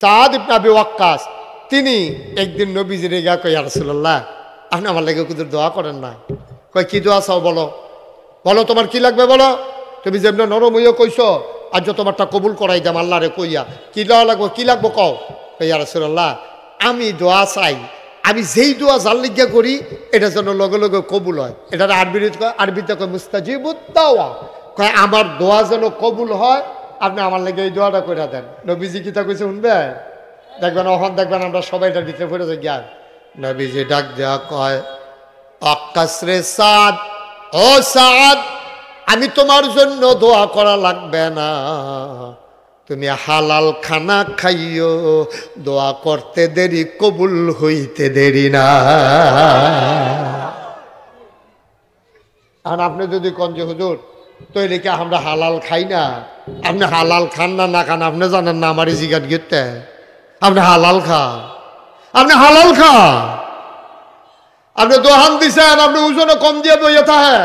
সাদ ইবনে আবি ওয়াক্কাস তিনি একদিন নবীজির গিয়া কই, ইয়া রাসূলুল্লাহ, আপনি আমার লাগে কুদুর দোয়া করেন না। কয় কি দোয়া চাও বলো, বলো তোমার কি লাগবে বলো, তুমি যেমন নরম হইয়া কইছো আজ তোমারটা কবুল করাই দাম আল্লাহ রে কইয়া। কি দোয়া লাগবো, কি লাগবো কও। কই, ইয়া রাসূলুল্লাহ, আমি দোয়া চাই, আমি যেই দোয়া জাল লিগা করি এটা যেন লগে লগে কবুল হয়। এটার আরবিতে কয় মুস্তাজিবুদ দাওয়া। কয় আমার দোয়া যেন কবুল হয়, আপনি আমার লেগে এই দোয়াটা করে দেন। নবীজি কিতা কইছে শুনবে, দেখবেন অহন দেখবেন আমরা সবাই এটার ভিতরে পড়ে যাই। জ্ঞান নবীজি ডাক দেওয়া কয়, আকাশরে সাদ, ও সাদ, আমি তোমার জন্য দোয়া করা লাগবে না, তুমি হালাল খানা খাইও, দোয়া করতে দেরি কবুল হইতে দেরি না। আর আপনি যদি কন যে হুজুর তৈরি কি আমরা হালাল খাই না, আপনি হালাল খান না না খান আপনি জানেন না, আমারই জিগাত গিয়ে আপনি হালাল খান, আপনি হালাল খান, আপনি দোহান দিছেন, আপনি ওজনে কম দিয়ে বইয়ে থাকে,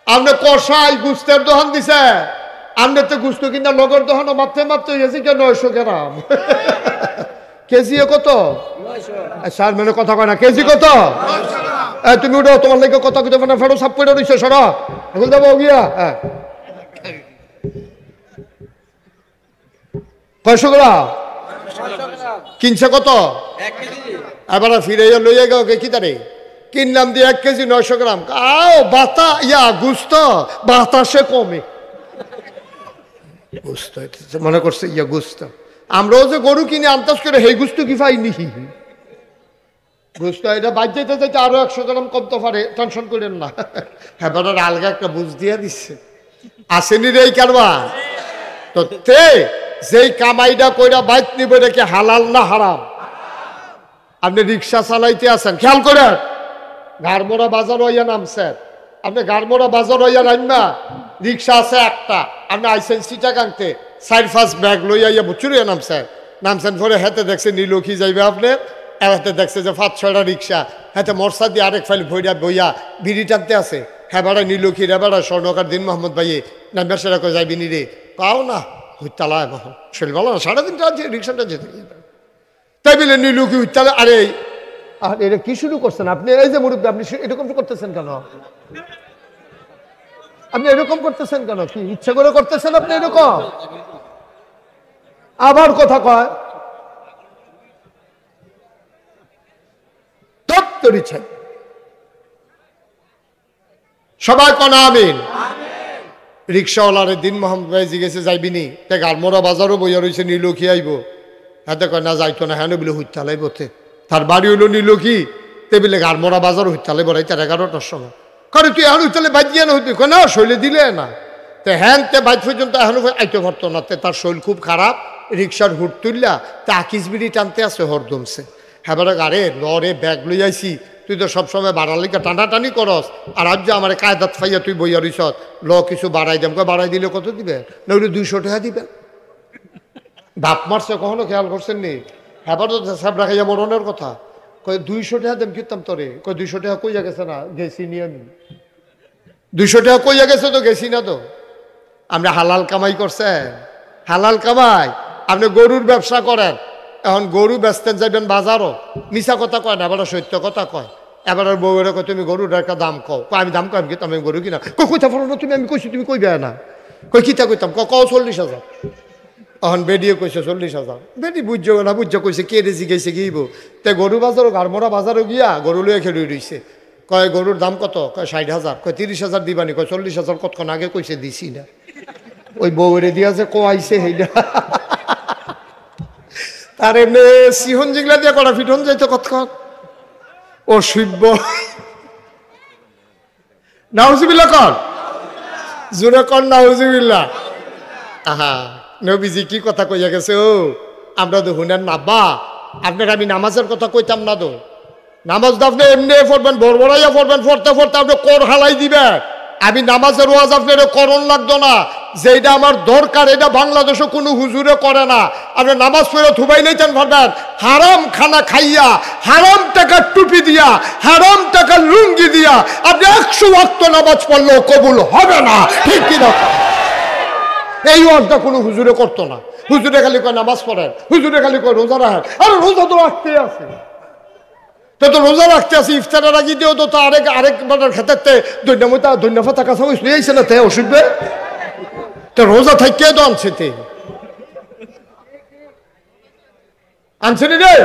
আপনি কষাই গুস্তের দোহান দিছে, আপনি তো গুস্ত কিনা লগর দোহানো মাপতে মাপতে হয়েছে কে 900 গ্রাম কেজি কত, স্যার মানে কথা কয় না, কেজি কত, তুমি উঠো, তোমার লাগে কথা কইতে মানে ফেরো সাপ করে রইছে সরা এখন যাবো গিয়া। হ্যাঁ 500 গ্রাম কিনছে কত, এবার ফিরে লইয়া গেল কি তারে কিনলাম দিয়ে 1 কেজি 900 গ্রাম। আও বাতা ইয়া গুস্ত বাতাসে কমে গুস্ত মনে করছে ইয়া গুস্ত। আমরাও যে গরু কিনে আন্দাজ করে সেই গুস্ত কি পাইনি, বুঝতে এটা বাদ যেতে যেতে আরো 100 গ্রাম কমতে পারে, টেনশন করেন না। এবার আলগা একটা বুঝ দিয়ে দিচ্ছে, আসেনি রে এই কারবা। তো যেই কামাইটা কইরা বাইক নিব এটা কি হালাল না হারাম? আপনি রিক্সা চালাইতে আছেন, খেয়াল করেন, গাড়মোড়া বাজার হইয়া নামছেন, আপনি গাড়মোড়া বাজার হইয়া নামবা, রিক্সা আছে একটা, আপনি আইসেন চিটাগাংতে 4-5 ব্যাগ লইয়া বুচুরিয়া নামছেন পরে হাতে দেখছে নীলক্ষী যাইবে, আপনি হাতে দেখছে যে 5-6টা রিক্সা, হাতে মরসা দিয়ে আরেক ফাইল ভইয়া বইয়া বিড়ি টানতে আছে। হ্যাঁ বেড়া নীলক্ষীর এবারা স্বর্ণকার দিন মোহাম্মদ ভাইয়ে নামবে সেরা করে যাইবি নি রে, পাও না হুইতালায় মহন শৈল বলো না, 3.5 আছে রিক্সাটা যেতে তাই বলে নীলক্ষী হুইতালে। আরে আর এটা কি শুরু করছেন আপনি, এই যে মুরব্বী আপনি এরকম করতেছেন কেন, আপনি এরকম করতেছেন কেন, কি ইচ্ছা করে করতেছেন আপনি এরকম? আবার কথা কয় তত্তর ইচ্ছা, সবাই কনা আমিন। রিক্সাওয়ালারে দিন মোহাম্মদ ভাই জিজ্ঞেসে যাইবিনি, তে গালমোড়া বাজারও বইয়া রয়েছে নীলক্ষী আইব, হাতে কয় না যাইতো না, হ্যাঁ বলে হুইতালাই বতে, তার বাড়ি হইলো নীলক্ষী, টেবিলে গালমোড়া বাজারও হুইতালাই বড়াই 11টার সময়। কারণ তুই এখন হুইতালে বাইক দিয়ে না হইবি, না শৈলে দিলে না, তে হ্যান তে বাইক পর্যন্ত এখনো আইতে পারতো না, তার শৈল খুব খারাপ, রিক্সার হুট তুললা তা আকিস বিড়ি টানতে আছে হরদমছে। হ্যাঁ বেড়া আরে লরে ব্যাগ লই আইসি, তুই তো সবসময় বাড়ার লিখা টানাটানি করস, আর আজ যে আমার কায়দাত ফাইয়া তুই বইয়া রইস, ল কিছু বাড়াই দাম, বাড়াই দিলে কত দিবে, না 200 টাকা দিবেন। বাপ মারছে কখনো খেয়াল করছেন নি? হ্যাঁ তো সাহেব রাখাইয়া মরণের কথা, কই 200 টাকা দেন কিতাম তোরে, কই 200 টাকা কইয়া গেছে না, গেছি নি আমি, 200 টাকা কইয়া গেছে তো গেছি না তো। আমরা হালাল কামাই করছেন, হালাল কামাই। আপনি গরুর ব্যবসা করেন, এখন গরু বেচতেন যাইবেন বাজারও, মিছা কথা কয় না, এবার সত্য কথা কয়। এবার বউয়ের কয় তুমি গরুর একটা দাম কও, আমি দাম কম কি আমি গরু কিনা, কইতা পারো না তুমি, আমি কইছি তুমি কইবে না, কই কিতা কইতাম, কও 40,000। এখন বেডিয়ে কইছে 40,000, বেডি বুঝছো না বুঝছো কইছে কে রেজি গেছে গিয়েব, তে গরু বাজারও গাড়মোড়া বাজারও গিয়া গরু লইয়া খেলে রইছে। কয় গরুর দাম কত, কয় 60,000, কয় 30,000 দিবানি, কয় 40,000 কতক্ষণ আগে কইছে দিছি না, ওই বউরে দিয়া যে কোয়াইছে সেইটা তার এমনি সিহন জিগলা দিয়া কড়া ফিটন যাইতো কতক্ষণ, ও শিব্য নাউজুবিল্লাহ কর, জোরে কর নাউজুবিল্লাহ। আহা নবীজি কি কথা কইয়া গেছে, ও আমরা তো হুনেন না বা আপনার আমি নামাজের কথা কইতাম না তো, নামাজ তো আপনি এমনি পড়বেন, বড়বড়াইয়া পড়বেন, পড়তে পড়তে আপনি কর হালাই দিবেন। আমি নামাজের ওয়াজ আপনার করণ লাগতো না, যেটা আমার দরকার এটা বাংলাদেশে কোনো হুজুরে করে না। আপনি নামাজ পড়ে থুবাই নিতেন পারবেন, হারাম খানা খাইয়া, হারাম টাকা টুপি দিয়া, হারাম টাকা লুঙ্গি দিয়া আপনি 100 ওয়াক্ত নামাজ পড়লেও কবুল হবে না, ঠিক কিনা? এই ওয়াজটা কোনো হুজুরে করতো না। হুজুরে খালি কয় নামাজ পড়েন, হুজুরে খালি কয় রোজা রাখেন। আরে রোজা তো রাখতে আছে, তো রোজা রাখতে আছে, ইফতারের আগে দিয়েও তো আরেক বাটার খেতে ধন্যবাদ কাছে শুয়েছে না তে অসুবিধে, তো রোজা থাকতে তো আনছে তে আনছে নি রে।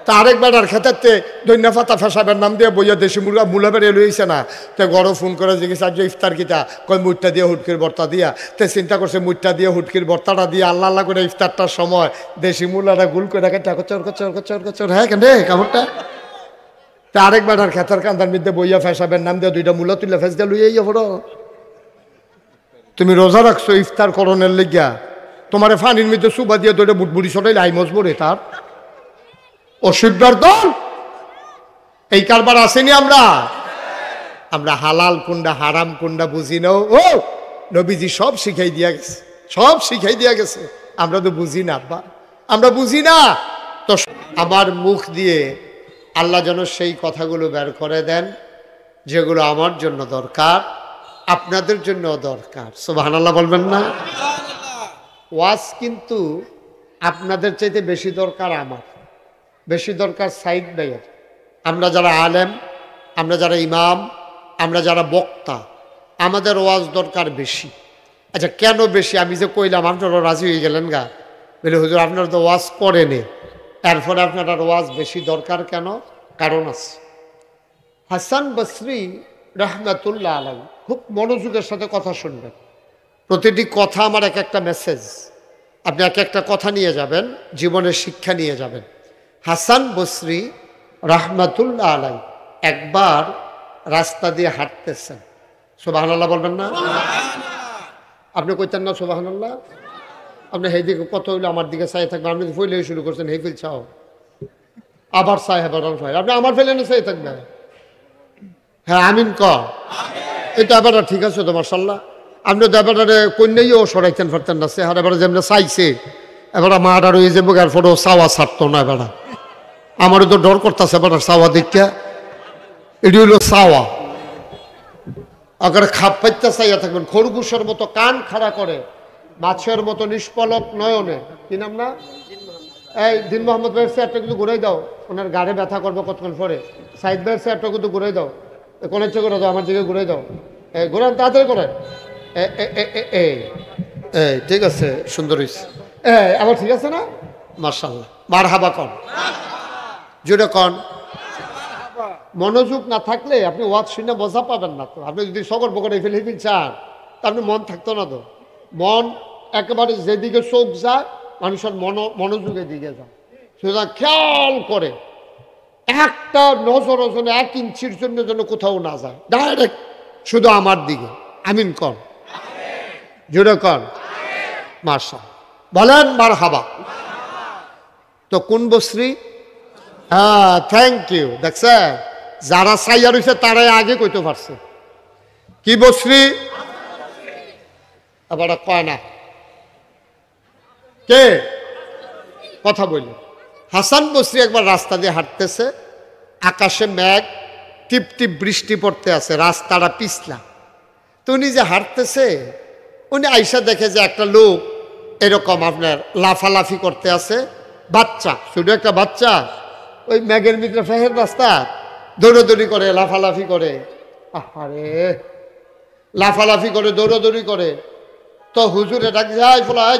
তা আরেক বেটার খেতে দৈন্যফাতা ফেসাবের নাম দিয়ে বইয়া দেশি মুরগা মুলা বেড়ে লইছে না, তো গরম ফোন করে জিজ্ঞেস আজ ইফতার কিতা, কয় মুটটা দিয়ে হুটকির ভর্তা দিয়া। তে চিন্তা করছে মুটটা দিয়ে হুটকির ভর্তাটা দিয়ে আল্লাহ আল্লাহ করে ইফতারটার সময় দেশি মুলাটা গুল করে রাখে চর কচর কচর কচর, হ্যাঁ কেন রে কাপড়টা। তা আরেক বেটার খেতার কান্দার মধ্যে বইয়া ফেসাবের নাম দিয়ে দুইটা মুলা তুলে ফেস দিয়ে লইয়া পড়ো। তুমি রোজা রাখছো ইফতার করণের লেগিয়া, তোমার ফানির মধ্যে সুবা দিয়ে দুইটা বুটবুড়ি সটাইলে আই মজবরে তার অসুবিধার দল। এই কারবার আসেনি আমরা, আমরা হালাল কোনটা হারাম কোনটা বুঝি না। ও নবীজি সব শিখাই দিয়া গেছে, সব শিখাই দিয়া গেছে, আমরা তো বুঝি না আব্বা, আমরা বুঝি না। তো আমার মুখ দিয়ে আল্লাহ যেন সেই কথাগুলো বের করে দেন যেগুলো আমার জন্য দরকার, আপনাদের জন্য দরকার। সুবহানাল্লাহ বলবেন না? ওয়াজ কিন্তু আপনাদের চাইতে বেশি দরকার আমার, বেশি দরকার সাইদ ভাইয়ের। আমরা যারা আলেম, আমরা যারা ইমাম, আমরা যারা বক্তা, আমাদের ওয়াজ দরকার বেশি। আচ্ছা কেন বেশি? আমি যে কইলাম আপনারা রাজি হয়ে গেলেন গা, বলে হুজুর আপনারা তো ওয়াজ করেনি, এরপরে আপনারা ওয়াজ বেশি দরকার কেন? কারণ আছে। হাসান বসরি রহমাতুল্লাহ আলাইহি খুব মনোযোগের সাথে কথা শুনবেন, প্রতিটি কথা আমার এক একটা মেসেজ, আপনি এক একটা কথা নিয়ে যাবেন, জীবনের শিক্ষা নিয়ে যাবেন। হাসান বসরি রহমাতুল্লাহ আলাইহি একবার রাস্তা দিয়ে হাঁটতেছেন, সুবহানাল্লাহ বলবেন না? আপনি কইতেন না সুবহানাল্লাহ? আপনি সেই দিকে কত হইলে আমার দিকে চাই থাকবেন, আপনি ফইলে শুরু করছেন হেই ফিল চাও, আবার চাই হ্যাঁ ভাই, আপনি আমার ফেলে না চাই থাকবেন। হ্যাঁ আমিন ক, এটা এবার ঠিক আছে তো মাশাআল্লাহ। আপনি তো এবারে কন্যাইও সরাইতেন পারতেন না, সে হার এবারে যেমন চাইছে এবার মাঠ আর ওই যে বোকার ফটো চাওয়া ছাড়তো না। এবার আমারও তো ডর করতেছে এবার চাওয়া দেখা, এটি হইল চাওয়া। আগে খাপ পাইতে চাইয়া থাকবেন, খরগোশের মতো কান খাড়া করে, মাছের মতো নিষ্পলক নয়নে। কি নাম না? এই দিন মোহাম্মদ ভাইয়ের চেয়ারটা কিন্তু ঘুরাই দাও, ওনার গাড়ে ব্যথা করবো কতক্ষণ পরে। সাইদ ভাইয়ের চেয়ারটা কিন্তু ঘুরাই দাও, কোন ইচ্ছে করে দাও, আমার দিকে ঘুরাই দাও, ঘুরান তাড়াতাড়ি করেন। এই ঠিক আছে, সুন্দর হয়েছে, আবার ঠিক আছে না? মাশাআল্লাহ, মারহাবা কন, জোরে কন। মনোযোগ না থাকলে আপনি ওয়াজ শুনে মজা পাবেন না। তো আপনি যদি সকর বকর ফেলে চান তা আপনি মন থাকতো না। তো মন একেবারে যেদিকে চোখ যায় মানুষের মনোযোগের দিকে যায়, সুতরাং খেয়াল করে একটা নজর যেন 1 ইঞ্চির জন্য যেন কোথাও না যায়, ডাইরেক্ট শুধু আমার দিকে। আমিন কন, জোরে কন, মাশাআল্লাহ বলেন মারহাবা। তো কোন বসরি? হ্যাঁ থ্যাংক ইউ। দেখছে যারা চাইয়া রয়েছে তারাই আগে কইতে পারছে। কি বসরি? আবার কয় না কে কথা বলল। হাসান বসরি একবার রাস্তা দিয়ে হাঁটতেছে, আকাশে মেঘ, টিপ টিপ বৃষ্টি পড়তে আছে, রাস্তাটা পিছলা। তো উনি যে হাঁটতেছে, উনি আইসা দেখে যে একটা লোক এরকম আপনার লাফালাফি করতে আছে, বাচ্চা, শুধু একটা বাচ্চা ওই মেঘের ভিতরে ফেহের রাস্তা দৌড়াদৌড়ি করে, লাফালাফি করে। আরে লাফালাফি করে, দৌড়াদৌড়ি করে। তো হুজুরে ডাক যায়, ফলাই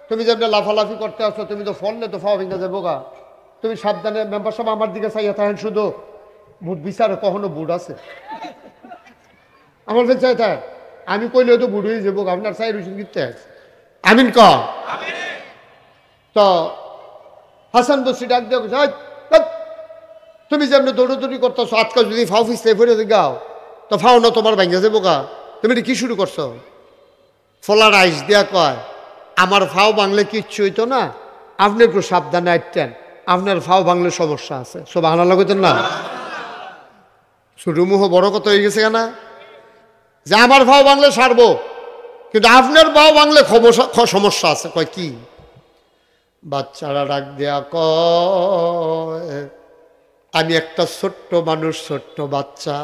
তুমি যেমন লাফালাফি করতে আসছো, তুমি তো ফললে তো ফাও ভেঙে যাবো গা, তুমি সাবধানে। মেম্বার সাহেব আমার দিকে চাইয়া থাকেন, শুধু বুট বিচারে কখনো বুট আছে আমার চাই থাক, আমি কইলে তো বুট হয়ে যাবো, আপনার চাই রুচি কিনতে আমিন ক। তো হাসান বসরি ডাক দিয়ে তুমি যেমন দৌড়াদৌড়ি করতেছো, আজকাল যদি ফাও ফিসলে ফিরে গাও তো ফাও না তোমার ভেঙে যাবো গা, তুমি কি শুরু করছো? ফলার আইস দিয়া কয়, আমার ফাও বাংলে কিচ্ছু হইতো না, আপনি একটু সাবধানে আইতেন, আপনার ফাও বাংলে সমস্যা আছে। সুবহানাল্লাহ কইতেন না? ছোট মুহ বড় কথা হয়ে গেছে কেনা, যে আমার ফাও বাংলে সারবো, কিন্তু আপনার ফাও বাংলে সমস্যা আছে। কয় কি? বাচ্চারা ডাক দেয়া কয়, আমি একটা ছোট্ট মানুষ, ছোট্ট বাচ্চা,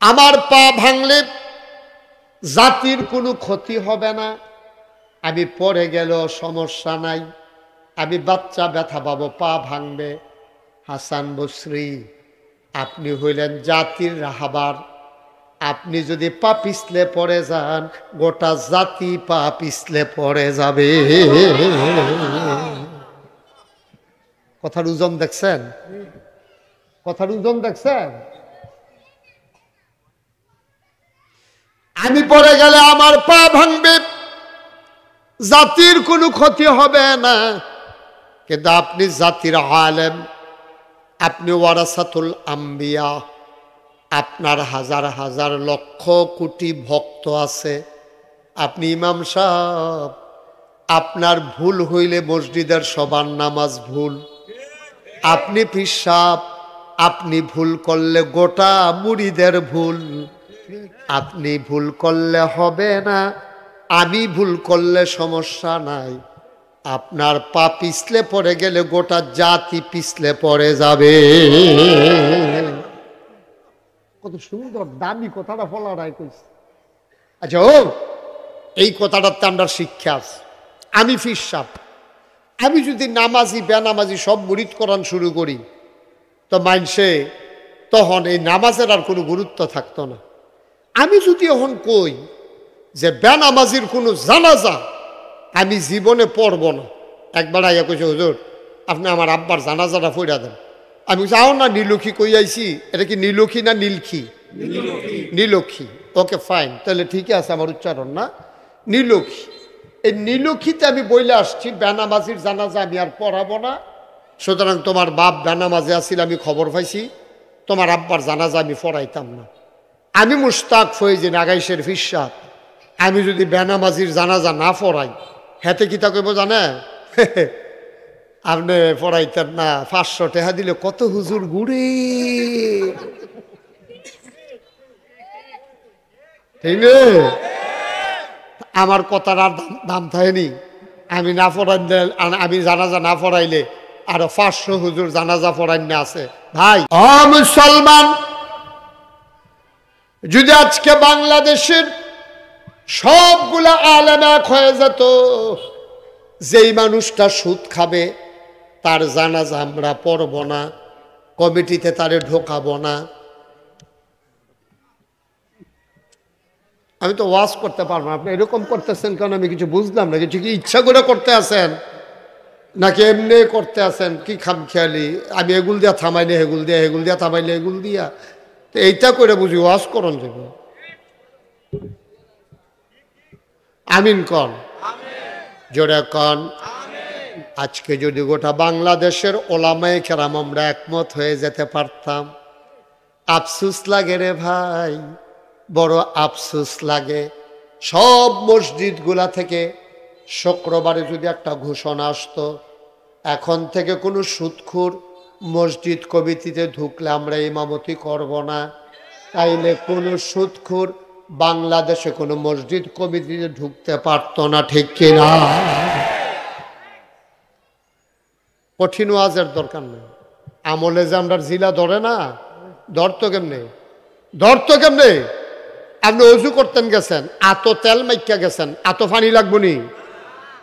আমার পা ভাঙলে জাতির কোনো ক্ষতি হবে না, আমি পড়ে গেলেও সমস্যা নাই, আমি বাচ্চা ব্যথা পাবো, পা ভাঙবে। হাসান বসরি, আপনি হইলেন জাতির রাহাবার, আপনি যদি পা পিছলে পড়ে যান গোটা জাতি পা পিছলে পড়ে যাবে। কথার ওজন দেখছেন? কথার ওজন দেখছেন? আমি পড়ে গেলে আমার পা ভাঙবে, জাতির কোনো ক্ষতি হবে না, কিন্তু আপনি জাতির আলেম, আপনি ওয়ারাসাতুল আম্বিয়া, আপনার হাজার হাজার লক্ষ কোটি ভক্ত আছে, আপনি ইমাম সাহেব, আপনার ভুল হইলে মসজিদের সবার নামাজ ভুল, আপনি পীর সাহেব, আপনি ভুল করলে গোটা মুরিদের ভুল, আপনি ভুল করলে হবে না, আমি ভুল করলে সমস্যা নাই, আপনার পা পিছলে পড়ে গেলে গোটা জাতি পিছলে পড়ে যাবে। কত সুন্দর দামি কথাটা ফলারাই কইছে। আচ্ছা, ও এই কথাটার তো আমরা শিক্ষা আছে। আমি পীর সাহেব, আমি যদি নামাজি বেনামাজি সব মুরিদ করান শুরু করি তো মাইনসে তখন এই নামাজের আর কোনো গুরুত্ব থাকতো না। আমি যদি এখন কই যে বেনামাজির কোনো জানাজা আমি জীবনে পড়ব না, একবার আইয়া কইছে হুজুর আপনি আমার আব্বার জানাজাটা পড়া দেন। আমি যাও না নীলক্ষী কই আইছি, এটা কি নীলক্ষী না নীলক্ষী? নীলক্ষী। ওকে ফাইন, তাহলে ঠিক আছে আমার উচ্চারণ না, নীলক্ষী। এই নীলক্ষীতে আমি বইলে আসছি বেনামাজির জানাজা আমি আর পড়াবো না, সুতরাং তোমার বাপ বেনামাজে আসছিল আমি খবর পাইছি, তোমার আব্বার জানাজা আমি পড়াইতাম না। আমি মুশতাক ফৈজিন আগাইশের পীর সাহেব, আমি যদি বেনামাজির জানাজা না পড়াই হেতে কি তা কইব জানে? আপনি পড়াইতেন না, 500 টাকা দিলে কত হুজুর ঘুরে। ঠিক না? আমার কথার আর দাম থাকেনি। আমি না পড়াইলে, আমি জানাজা না পড়াইলে আরো 500 হুজুর জানাজা পড়াইন না আছে। ভাই ও মুসলমান, যদি আজকে বাংলাদেশের সবগুলা আলেম এক হয়ে যেত, যেই মানুষটা সুদ খাবে তার জানাজা আমরা পড়ব না, কমিটিতে তারে ঢোকাবো না। আমি তো ওয়াজ করতে পারবো না, আপনি এরকম করতেছেন কারণ আমি কিছু বুঝলাম না। কিছু কি ইচ্ছা করে করতে আছেন নাকি এমনি করতে আছেন? কি খামখেয়ালি, আমি এগুল দিয়া থামাইলে হেগুল দিয়া, হেগুল দিয়া থামাইলে এগুল দিয়া, তো এইটা করে বুঝি ওয়াজ করন যাব। আমিন কন, জোরে কন। আজকে যদি গোটা বাংলাদেশের ওলামায়ে কেরাম আমরা একমত হয়ে যেতে পারতাম, আফসোস লাগে রে ভাই, বড় আফসোস লাগে। সব মসজিদগুলা থেকে শুক্রবারে যদি একটা ঘোষণা আসতো, এখন থেকে কোনো সুদখোর মসজিদ কমিটিতে ঢুকলে আমরা ইমামতি করব না, তাইলে কোনো সুদখোর বাংলাদেশে কোনো মসজিদ কমিটিতে ঢুকতে পারতো না। ঠিক কিনা? কঠিন ওয়াজের দরকার নেই। আমলে যে আমরা জিলা ধরে না, ধরতো কেমনে? ধরতো কেমনে? আপনি অজু করতেন গেছেন, এত তেল মাইকা গেছেন, এত পানি লাগবো নি?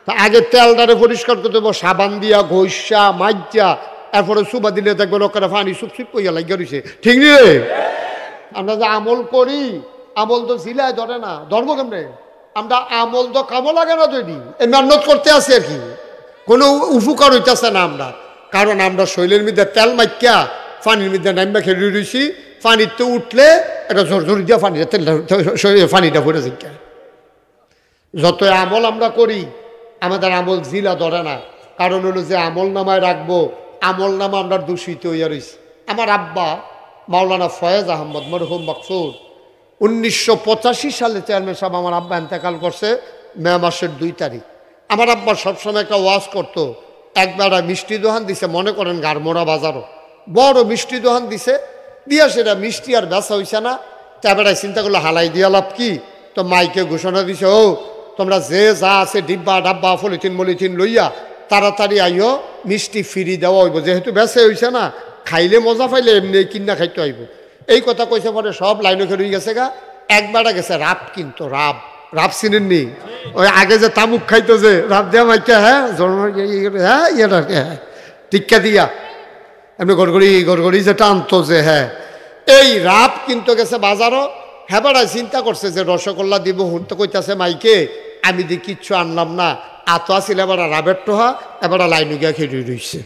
তা আগে তেলটারে পরিষ্কার করতে দেবো সাবান দিয়া, ঘষা মাইজা, এরপরে সুবা দিলে দেখবো লোকেরা পানি সুপসুপ কইয়া লাগিয়ে রয়েছে। ঠিক নেই? আমরা যে আমল করি, আমল তো জিলায় ধরে না, ধরবো কেমনে? আমরা আমল তো কামো লাগে না তৈরি, এই মেহনত করতে আসি আর কি, কোনো উপকার হইতেছে না আমরা। কারণ আমরা শৈলের মধ্যে তেল মাইকা পানির মধ্যে নাইমা খেলে রয়েছি, পানিতে উঠলে একটা ঝোর ঝোর দিয়া পানিটা ভরে যায়। যত আমল আমরা করি আমাদের আমল জিলা ধরে না, কারণ হলো যে আমল নামায় রাখবো, আমল নামা আমরা দূষিত হইয়া রয়েছি। আমার আব্বা মাওলানা ফয়েজ আহমদ মরহুম মকসুদ 1985 সালে চেয়ারম্যান সাহেব আমার আব্বা ইন্তেকাল করছে মে মাসের 2 তারিখ। আমার আব্বা সবসময় একটা ওয়াজ করতো, একবার মিষ্টি দোকান দিছে, মনে করেন গারমোড়া বাজারও বড় মিষ্টি দোকান দিছে, দিয়া সেটা মিষ্টি আর বেচা হইছে না, তারপরে চিন্তা করলো হালাই দিয়া লাভ কি, তো মাইকে ঘোষণা দিছে, ও তোমরা যে যা আছে ডিব্বা ডাব্বা পলিথিন মলিথিন লইয়া তাড়াতাড়ি আইও, মিষ্টি ফ্রি দেওয়া হইব, যেহেতু বেচে হইছে না, খাইলে মজা পাইলে এমনি কিনা খাইতে হইব। এই কথা কইছে পরে সব লাইনে খেয়ে গেছে গা। একবারে গেছে রাব, কিন্তু রাব রাব চিনেননি? ওই আগে যে তামুক খাইতো যে রাব দেওয়া মাইকা, হ্যাঁ হ্যাঁ ইয়েটা হ্যাঁ টিক্কা দিয়া এমনি গড়গড়ি যেটা আনতো যে, হ্যাঁ এই রাব কিন্তু গেছে বাজারও। হ্যাঁ বেড়ায় চিন্তা করছে যে রসগোল্লা দিব, হুন তো কইতাছে মাইকে আমি দি কিচ্ছু আনলাম না, আত আসিল এবার রাবের টোহা, এবার লাইনে গিয়া খেয়ে রইছে।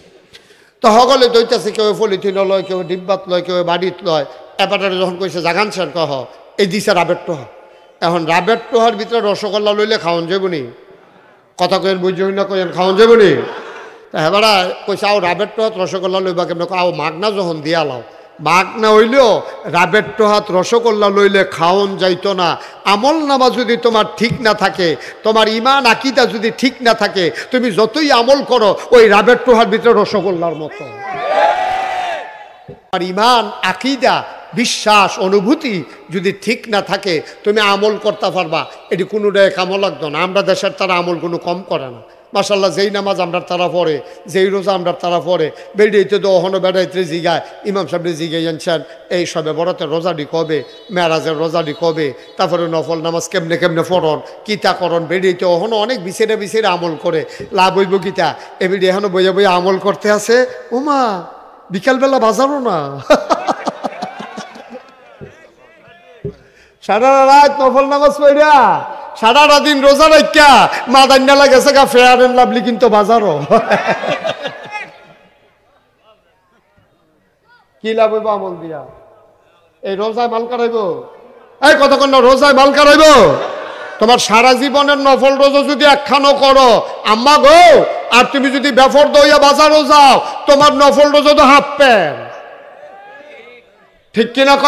তো সকলে দইতাছে, কেউ পলিথিন লয়, কেউ ডিব্বাত লয়, কেউ বাড়িত লয়। এবার যখন কইছে জাগান সেন কহ এই দিছে রাবের টোহা। এখন রাবের টোহার ভিতরে রসগোল্লা লইলে খাওয়ান যাবনি? কথা কেন বুঝি না, কেন খাওয়ান যাবনি? তা এবার কইছে আও রাবের টোহাত রসগোল্লা লইবা কেমন? আও মাগনা যখন দিয়া লাও, মাগ না হইলেও রাবের টোহাত রসগোল্লা লইলে খাওন যাইতো না। আমল নামা যদি তোমার ঠিক না থাকে, তোমার ইমান আকিদা যদি ঠিক না থাকে, তুমি যতই আমল করো ওই রাবের টোহার ভিতরে রসগোল্লার মতো। আর ইমান আকিদা বিশ্বাস অনুভূতি যদি ঠিক না থাকে, তুমি আমল করতে পারবা এটি কোনোটাই কামও লাগতো না। আমরা দেশের তারা আমল কোনো কম করে না মাশাল্লাহ। যেই নামাজ আমরা তারা পড়ে, যেই রোজা আমরা তারা পড়ে, বেড়াইতে তো অহনো বেড়াইতে জিগায়, ইমাম সাহেব জিগাই জানছেন এই সবে বড়তের রোজাটি কবে, মেরাজের রোজাটি কবে, তারপরে নফল নামাজ কেমনে কেমনে পড়ন, কিতা করন, বেড়াইতে অহনো অনেক বিছেরে বিছেরে আমল করে লাভ হইব কিতা। এবিডি এখনো বইয়া বইয়া আমল করতে আছে। ওমা বিকালবেলা বাজারও না সারা রাত নফল নামাজ পড়া, সারাটা দিন রোজা রাখা, মাদান্না গেছে গা ফেয়ার এন্ড লাভলি কিন্তু বাজারও কি লাভ হইব আমল দিয়া? এই রোজায় মাল কারাইব? এই কতক্ষণ না রোজায় মাল কারাইব? তোমার সারা জীবনের নফল রোজা যদি একখানো করো আম্মা গো, আর তুমি যদি বেফর দইয়া বাজারও যাও, তোমার নফল রোজা তো হাফ প্যান্ট। ঠিক কিনা ক?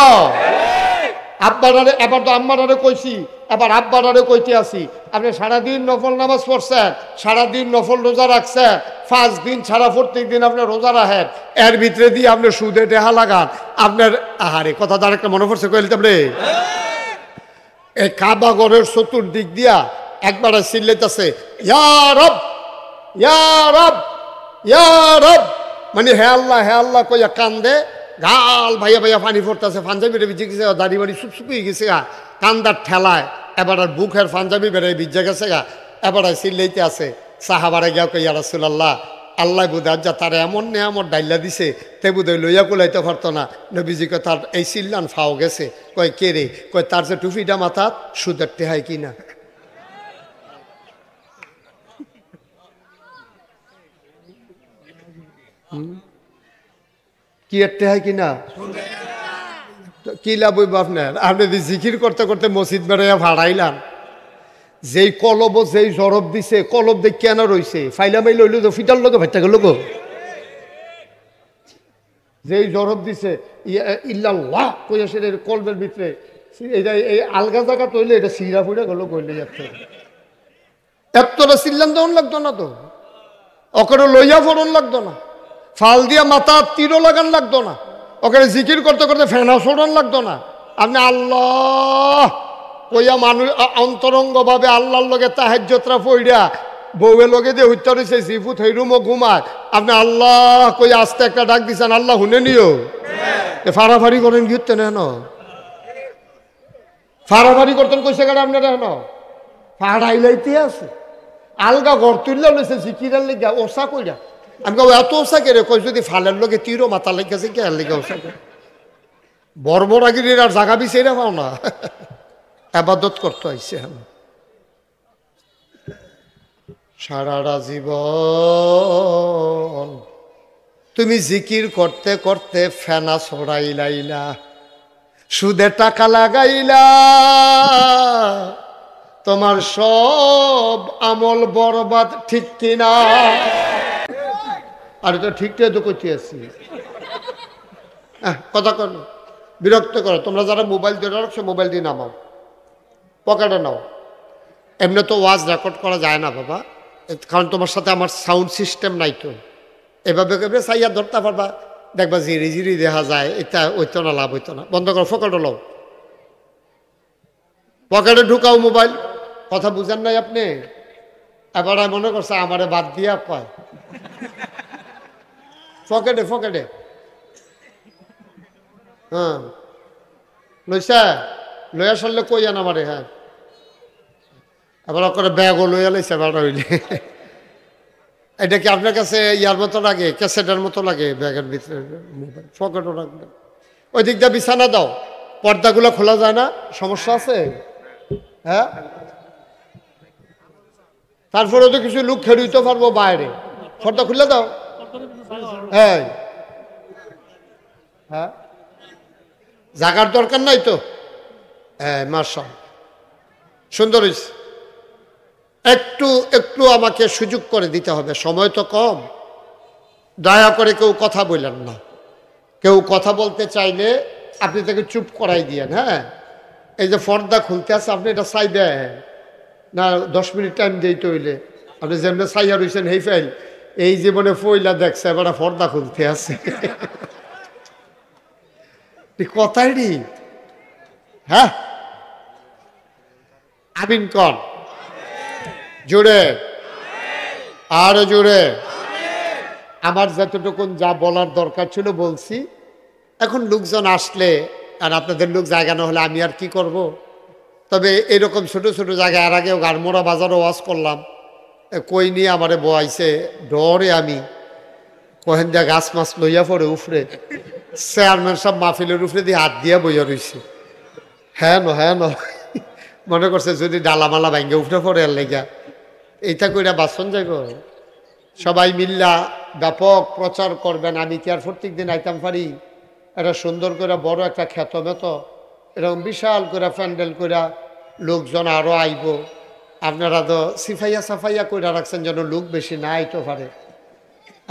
আব্বারে এবার তো আম্মারে কইছি, এবার আব্বারে কইতে আসি। আপনি সারাদিন নফল নামাজ পড়ছেন, সারাদিন নফল রোজা রাখছেন, 5 দিন ছাড়া প্রত্যেক দিন আপনি রোজা রাখেন, এর ভিতরে দিয়ে আপনি সুদে টেহা লাগান। আপনার আহারে কথা তার একটা মনে পড়ছে কইলে আপনি এই কাবা ঘরের চতুর্দিক দিয়া একবারে চিল্লাইতেছে ইয়া রব ইয়া রব ইয়া রব, মানে হে আল্লাহ কইয়া কান্দে, গাল ভাইয়া ভাইয়া পানি পড়তেছে, পাঞ্জাবি ভিজে গেছে, দাড়ি বাড়ি শুকিয়ে গেছে গা, কান্দার ঠেলায় এবার আর বুকের পাঞ্জাবি বেড়ে ভিজে গেছে গা, এবার চিল্লাইতে আছে। সাহাবারে গিয়া কই ইয়া রাসূলুল্লাহ, আল্লাহ বুধার যা তার এমন নেয়ামত ডাইলা দিছে, তে বুধই লইয়া কুলাইতে পারতো না। নবীজিকে তার এই চিল্লান ফাও গেছে। কয় কে রে? কয় তার যে টুপিটা মাথাত সুদের টেহাই কিনা। কি এর টেহাই কিনা? কি লাভ হইব আপনার? আপনি যদি জিকির করতে করতে মসজিদ বেড়াইয়া ভাড়াইলাম, যেই কলব যেই জরব দিছে, কলব দেখ কেন রইছে, ফাইলা মাই লইল তো ফিটার লোকে ভাইটা গেল গো। যেই জরব দিছে ইল্লাল্লাহ কইয়া সে কলবের ভিতরে এটা এই আলগা জায়গা তৈলে এটা সিরা ফুড়া গেল কইলে যাচ্ছে। এতটা চিল্লান দেওয়ান লাগতো না তো, ওখানে লইয়া ফোড়ন লাগতো না, ফাল দিয়া মাথা তীরও লাগান লাগতো না, ওখানে জিকির করতে করতে ফেনা ফোড়ন লাগতো না। আপনি আল্লাহ কইয়া মানুষ অন্তরঙ্গভাবে আল্লাহর লগে তাহাজ্জুদরা পড়িয়া বউয়ের লগে দিয়ে হইতে রয়েছে জিফুত হইরুমও ঘুমায়, আপনি আল্লাহ কইয়া আস্তে একটা ডাক দিচ্ছেন, আল্লাহ শুনে নিও। ফাড়াফাড়ি করেন গিয়ে নেন, ফাড়াফাড়ি করতেন কইসে কাটা আপনারা হেন ফাড়াইলাইতে আছে আলগা ঘর তুললে লইছে জিকিরের লেগা ওসা কইরা। আমি কব এত ওসা কে রে? কই যদি ফালের লগে তীরও মাথা লেগেছে কে লেগে ওসা করে বর্বরাগির আর জাগা বিচাইরা পাও না, আবাদত করতে আইছে। সারাটা জীবন তুমি জিকির করতে করতে ফেনা ছড়াইলাইলা, সুদে টাকা লাগাইলা, তোমার সব আমল বরবাদ। ঠিক কিনা? আর তো ঠিকটাই তো করতে আসছি, কথা কর বিরক্ত করো। তোমরা যারা মোবাইল দিয়ে রাখছো মোবাইল দিয়ে নামাও, পকেটে নাও। এমনি তো ওয়াজ রেকর্ড করা যায় না বাবা, কারণ তোমার সাথে আমার সাউন্ড সিস্টেম নাই। তো এভাবে কেমনি চাইয়া ধরতে পারবা, দেখবা জিরি জিরি দেখা যায়, এটা হইতো না, লাভ হইতো না। বন্ধ করো, পকেটে লও, পকেটে ঢুকাও মোবাইল। কথা বুঝেন নাই আপনি? এবার মনে করছে আমারে বাদ দিয়া কয় পকেটে পকেটে। হ্যাঁ লইসা লইয়া সারলে কই আন আমারে। হ্যাঁ, এবার করে ব্যাগও লইয়া লাইছে বেড়া হইলে। এটা কি আপনার কাছে ইয়ার মতো লাগে, ক্যাসেটের মতো লাগে? ব্যাগের ভিতরে মোবাইল পকেটও রাখবেন। ওই দিক দিয়ে বিছানা দাও, পর্দাগুলো খোলা যায় না, সমস্যা আছে? হ্যাঁ, তারপরে তো কিছু লোক খেলতে পারবো বাইরে, পর্দা খুলে দাও। হ্যাঁ হ্যাঁ, জাগার দরকার নাই তো। হ্যাঁ, মাশাআল্লাহ, সুন্দর হয়েছে। একটু একটু আমাকে সুযোগ করে দিতে হবে, সময় তো কম। দয়া করে কেউ কথা বললেন না। কেউ কথা বলতে চাইলে আপনি তাকে চুপ করাই দিয়েন। হ্যাঁ, এই যে পর্দা খুলতে আছে, আপনি এটা চাই দেন না, 10 মিনিট টাইম দিই তো হইলে। আপনি যেমনি চাইয়া রয়েছেন হেই ফাইল, এই জীবনে ফইলা দেখছে, এবার পর্দা খুলতে আছে। কথাই নি। হ্যাঁ, আমিন কন জোরে, আরো জোরে। আমার যতটুকুন যা বলার দরকার ছিল বলছি। এখন লোকজন আসলে আর আপনাদের লোক জায়গা না হলে আমি আর কি করব। তবে এরকম ছোট ছোট জায়গায় আর আগেও গারমোড়া বাজারও ওয়াজ করলাম, কই নিয়ে আমারে বয়াইছে ডরে। আমি কহেন যা গাছ মাছ লইয়া পড়ে উফরে, চেয়ারম্যান সব মাহফিলের উফরে দিয়ে হাত দিয়া বইয়া রইছে। হ্যাঁ ন মনে করছে যদি ডালামালা ভাঙ্গে উফরে পড়ে আর লেগা এইটা কইরা বাসন যাইব। সবাই মিল্লা ব্যাপক প্রচার করবেন। আমি কি আর প্রত্যেক দিন আইতাম পারি? এটা সুন্দর করে বড় একটা খ্যাত মেত এরকম বিশাল করে প্যান্ডেল করে লোকজন আরও আইব। আপনারা তো সিফাইয়া সাফাইয়া করে রাখছেন যেন লোক বেশি না আইতে পারে।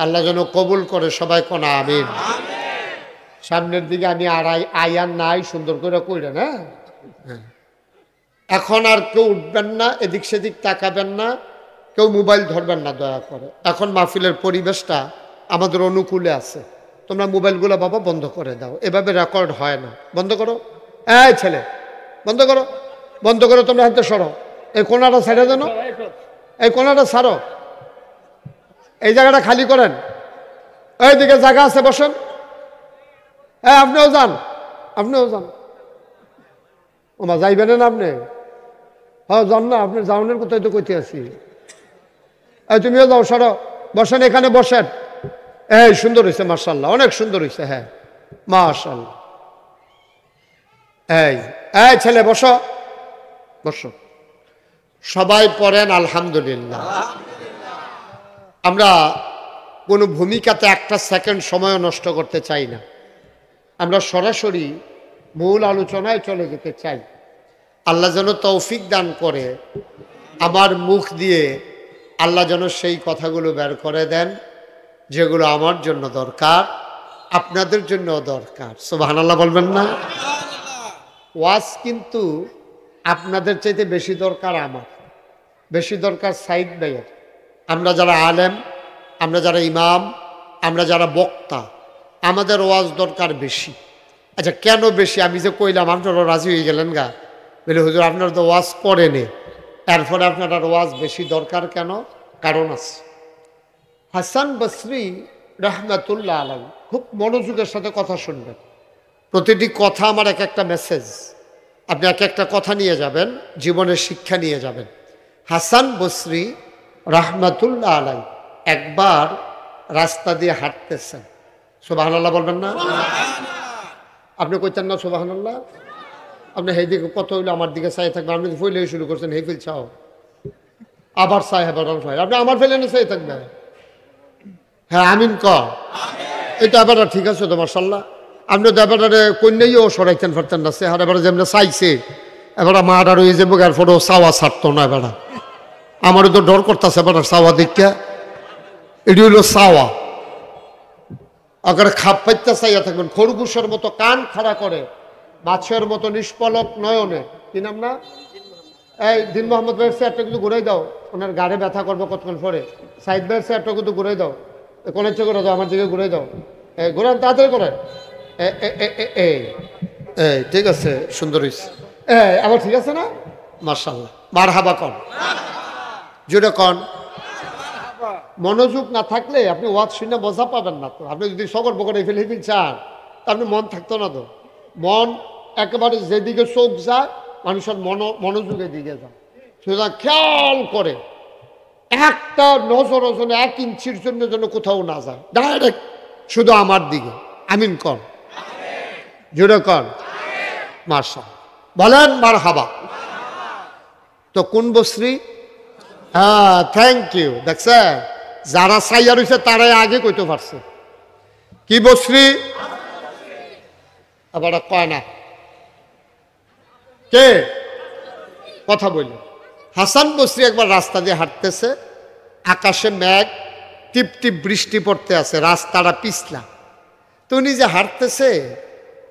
আল্লাহ যেন কবুল করে, সবাই কোন আমিন। সামনের দিকে আমি আর আয়ার নাই, সুন্দর করে কইরা না। এখন আর কেউ উঠবেন না, এদিক সেদিক তাকাবেন না, কেউ মোবাইল ধরবেন না দয়া করে। এখন মাহফিলের পরিবেশটা আমাদের অনুকূলে আছে। তোমরা মোবাইলগুলো বাবা বন্ধ করে দাও, এভাবে রেকর্ড হয় না। বন্ধ করো, এই ছেলে বন্ধ করো, বন্ধ করো। তোমরা হাতে সরো, এই কোনাটা ছেড়ে দেন, এই কোনাটা ছাড়ো, এই জায়গাটা খালি করেন। এইদিকে জায়গা আছে, বসেন। হ্যাঁ, আপনিও যান, আপনিও যান। ওমা যাইবেন না আপনি? হ্যাঁ যান না, আপনি যাওনের কোথায় তো কইতে আছি। এই তুমিও যাও, সরো, বসেন, এখানে বসেন। এই সুন্দর হয়েছে, মাশাআল্লাহ, অনেক সুন্দর হয়েছে। হ্যাঁ মাশাআল্লাহ। এই এই ছেলে বসো, বসো। সবাই পড়েন আলহামদুলিল্লাহ। আমরা কোনো ভূমিকাতে একটা সেকেন্ড সময় নষ্ট করতে চাই না। আমরা সরাসরি মূল আলোচনায় চলে যেতে চাই। আল্লাহ যেন তৌফিক দান করে, আমার মুখ দিয়ে আল্লাহ যেন সেই কথাগুলো বের করে দেন যেগুলো আমার জন্য দরকার, আপনাদের জন্য দরকার। সুবহানাল্লাহ বলবেন না? ওয়াজ কিন্তু আপনাদের চাইতে বেশি দরকার আমার, বেশি দরকার সাইদ ভাইয়ের। আমরা যারা আলেম, আমরা যারা ইমাম, আমরা যারা বক্তা, আমাদের ওয়াজ দরকার বেশি। আচ্ছা কেন বেশি? আমি যে কইলাম আপনারা রাজি হয়ে গেলেন গা, বলে হুজুর আপনারা তো ওয়াজ করেনি, এরপরে আপনার ওয়াজ বেশি দরকার কেন? কারণ আছে। হাসান বসরি রহমাতুল্লাহ আলাইহি খুব মনোযোগের সাথে কথা শুনবেন। প্রতিটি কথা আমার এক একটা মেসেজ। আপনি এক একটা কথা নিয়ে যাবেন, জীবনের শিক্ষা নিয়ে যাবেন। হাসান বসরি রহমাতুল্লাহ আলাইহি একবার রাস্তা দিয়ে হাঁটতেছেন, সুবহানাল্লাহ বলবেন না? আপনি কইতেন না সুবহানাল্লাহ? আপনি সেই দিকে কত হইলে আমার দিকে চাই থাকবেন। আপনি ফইলে শুরু করছেন হেই ফিল চাও, আবার চাই, আবার আপনি আমার ফেলে না চাই থাকবেন। হ্যাঁ আমিন ক, এটা এবার ঠিক আছে তো মাশাআল্লাহ। আপনি তো এবারে কন্যাইও সরাইতেন পারতেন না, চেহারা এবার যেমন চাইছে এবার মার আর ওই যে মুখের ফটো চাওয়া ছাড়তো না। এবার আমারও তো ডর করতেছে এবার চাওয়া দেখা। এটি হইল চাওয়া। আগে খাপ পাইতে চাইয়া থাকবেন, খরগোশের মতো কান খাড়া করে, মাছের মতো নিষ্পলক নয়নে। কি নাম না? এই দিন মোহাম্মদ ভাইয়ের চেয়ারটা কিন্তু ঘুরাই দাও, ওনার গাড়ে ব্যথা করবো কতক্ষণ পরে। সাইদ ভাইয়ের চেয়ারটা কিন্তু ঘুরাই দাও, কোনের চেয়ে করে দাও, আমার দিকে ঘুরাই দাও। ঘুরান, তাড়াতাড়ি করেন। এই ঠিক আছে, সুন্দর হয়েছে। আবার ঠিক আছে না? মাশাআল্লাহ, মারহাবা কন, জোরে কন। মনোযোগ না থাকলে আপনি ওয়াজ শুনে মজা পাবেন না তো। আপনি যদি সকর বকর ফেলে চান তা আপনি মন থাকতো না তো। মন একেবারে যেদিকে চোখ যায় মানুষের মনোযোগের দিকে যায়, সুতরাং খেয়াল করে একটা নজর যেন 1 ইঞ্চির জন্য যেন কোথাও না যায়, ডাইরেক্ট শুধু আমার দিকে। আমিন কর, জোরে কর মাশাআল্লাহ, বলেন মারহাবা। তো কোন বস্ত্রী? হ্যাঁ, থ্যাংক ইউ। দেখছেন, যারা চাইয়া রয়েছে তারাই আগে কইতে পারছে। কি বস্ত্রী? আবার কয় না কে কথা বলল? হাসান বসরি একবার রাস্তা দিয়ে হাঁটতেছে, আকাশে মেঘ, টিপ টিপ বৃষ্টি পড়তে আছে, রাস্তাটা পিছলা। তো উনি যে হাঁটতেছে,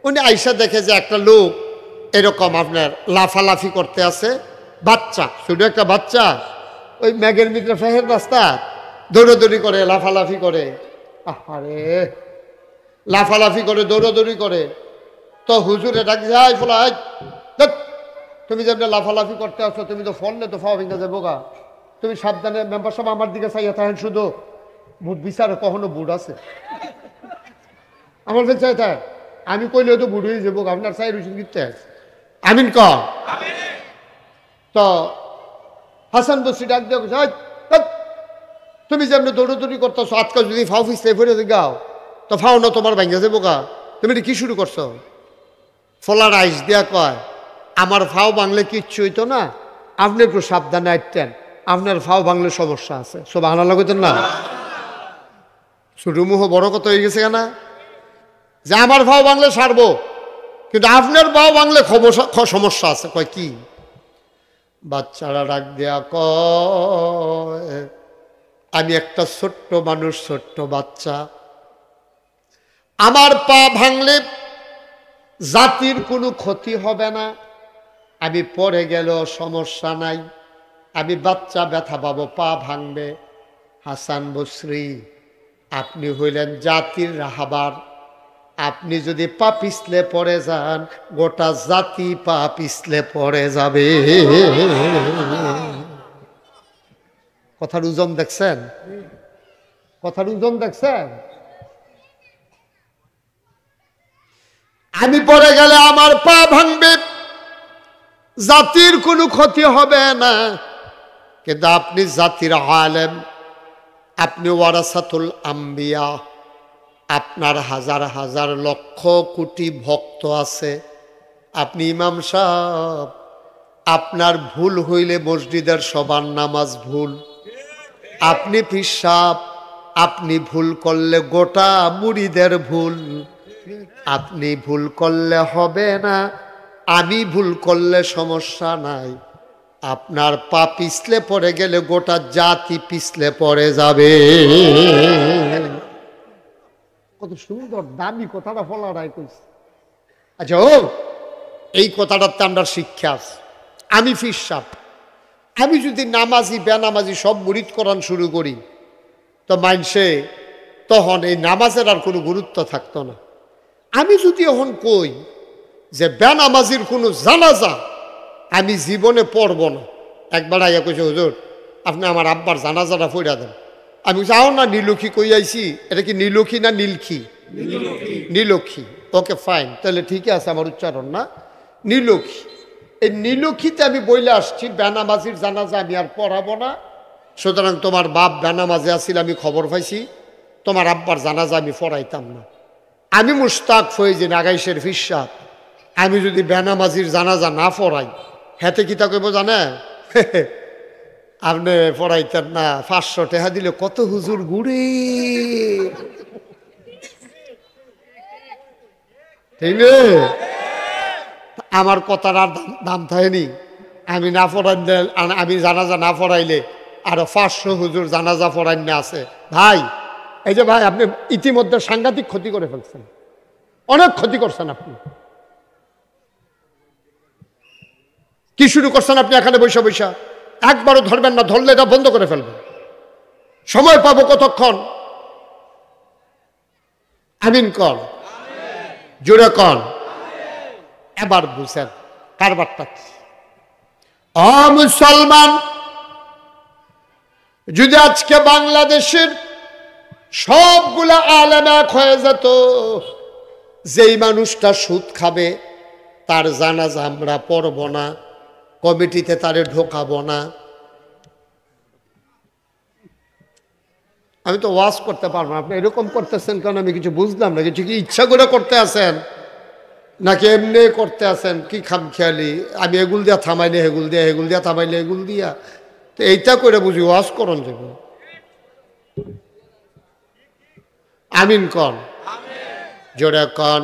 উনি আইসা দেখে যে একটা লোক এরকম আপনার লাফালাফি করতে আছে, বাচ্চা, শুধু একটা বাচ্চা ওই মেঘের ভিতরে ফেহের রাস্তা দৌড়াদৌড়ি করে, লাফালাফি করে। আরে লাফালাফি করে, দৌড়াদৌড়ি করে। তো হুজুরে ডাক যায়, ফলাই তুমি যেমন লাফালাফি করতে আসছো, তুমি তো ফোন নে তো ফাও ভেঙে যাবো গা, তুমি সাবধানে। মেম্বার সাহেব আমার দিকে চাইয়া থাকেন শুধু, বুট বিচারে কখনো বুট আছে আমার ফের চাই থাক, আমি কইলে তো বুট হয়ে যাবো, আপনার চাই রুচি কিনতে আমিন কর। তো হাসান বসরি ডাক দিয়ে তুমি যেমনি দৌড়াদৌড়ি করতেছো, আজকাল যদি ফাও ফিসলে ফেরে গাও তো ফাও না তোমার ভেঙে যাবো গা, তুমি কি শুরু করছো? ফলার আইস দিয়া কয়, আমার ফাও বাংলে কিচ্ছু হইতো না, আপনি একটু সাবধানে আইতেন, আপনার ফাও বাংলে সমস্যা আছে। সব আনালা কইতেন না, ছোট মুহ বড় কথা হয়ে গেছে কেনা, যে আমার ফাও বাংলে সারবো, কিন্তু আপনার ফাও বাংলে সমস্যা আছে। কয় কি? বাচ্চারা ডাক দেয়া কয়, আমি একটা ছোট্ট মানুষ, ছোট্ট বাচ্চা, আমার পা ভাঙলে জাতির কোনো ক্ষতি হবে না, আমি পড়ে গেলেও সমস্যা নাই, আমি বাচ্চা ব্যথা পাবো, পা ভাঙবে। হাসান বসরি, আপনি হইলেন জাতির রাহাবার, আপনি যদি পা পিছলে পড়ে যান, গোটা জাতি পা পিছলে পড়ে যাবে। কথার ওজন দেখছেন? কথার ওজন দেখছেন? আমি পড়ে গেলে আমার পা ভাঙবে, জাতির কোনো ক্ষতি হবে না, কিন্তু আপনি জাতির আলেম, আপনি ওয়ারাসাতুল আম্বিয়া, আপনার হাজার হাজার লক্ষ কোটি ভক্ত আছে, আপনি ইমাম সাহেব, আপনার ভুল হইলে মসজিদের সবার নামাজ ভুল, আপনি পীর সাহেব, আপনি ভুল করলে গোটা মুরিদের ভুল, আপনি ভুল করলে হবে না, আমি ভুল করলে সমস্যা নাই, আপনার পা পিছলে পড়ে গেলে গোটা জাতি পিছলে পড়ে যাবে। কত সুন্দর দামি কথাটা ফলারাই কইছে। আচ্ছা, ও এই কথাটাতে আমরা শিক্ষা আছে। আমি পীর সাহেব, আমি যদি নামাজি বেনামাজি সব মুরিদ করান শুরু করি, তো মাইনসে তখন এই নামাজের আর কোনো গুরুত্ব থাকতো না। আমি যদি এখন কই যে বেনামাজির কোনো জানাজা আমি জীবনে পড়ব না, একবার আইয়া কইছে, হুজুর আপনি আমার আব্বার জানাজাটা পড়া দেন। আমি যাও না, নীলক্ষী কই আইছি, এটা কি নীলক্ষী না নীলক্ষী? নীলক্ষী। ওকে ফাইন, তাহলে ঠিকই আছে আমার উচ্চারণ, না নীলক্ষী। এই নীলক্ষীতে আমি বইলে আসছি, বেনামাজির জানাজা আমি আর পড়াবো না, সুতরাং তোমার বাপ বেনামাজে আসিল, আমি খবর পাইছি, তোমার আব্বার জানাজা আমি পড়াইতাম না। আমি মুশতাক ফয়েজি নাগাইশের পীর সাহেব, আমি যদি বেনামাজির জানাজা না পড়াই, হেতে কি তা কইব জানে? আপনি পড়াইতেন না, 500 টাকা দিলে কত হুজুর ঘুরে, ঠিক না? আমার কথার আর দাম থাকেনি। আমি না পড়াইলে, আমি জানাজা না পড়াইলে আরো 500 হুজুর জানাজা পড়াই না আছে। ভাই, এই যে ভাই, আপনি ইতিমধ্যে সাংঘাতিক ক্ষতি করে ফেলছেন, অনেক ক্ষতি করছেন। আপনি কি শুরু করছেন? আপনি এখানে বৈশা বৈশা একবারও ধরবেন না, ধরলে এটা বন্ধ করে ফেলবেন। সময় পাবো কতক্ষণ? আমিন কর, জোরে কর। এবার বুঝেন কারবারটা কি। ও মুসলমান, যদি আজকে বাংলাদেশের সবগুলা আলেম এক হয়ে যেত, যেই মানুষটা সুদ খাবে তার জানাজা আমরা পড়ব না, কমিটিতে তারে ঢোকাবো না। আমি তো ওয়াজ করতে পারবো না, আপনি এরকম করতেছেন কারণ আমি কিছু বুঝলাম না। কিছু কি ইচ্ছা করে করতে আছেন নাকি এমনি করতে আছেন? কি খামখেয়ালি, আমি এগুল দিয়া থামাইলে হেগুল দিয়া, হেগুল দিয়া থামাইলে এগুল দিয়া, তো এইটা করে বুঝি ওয়াজ করন যাব। আমিন কন, জোরে কন।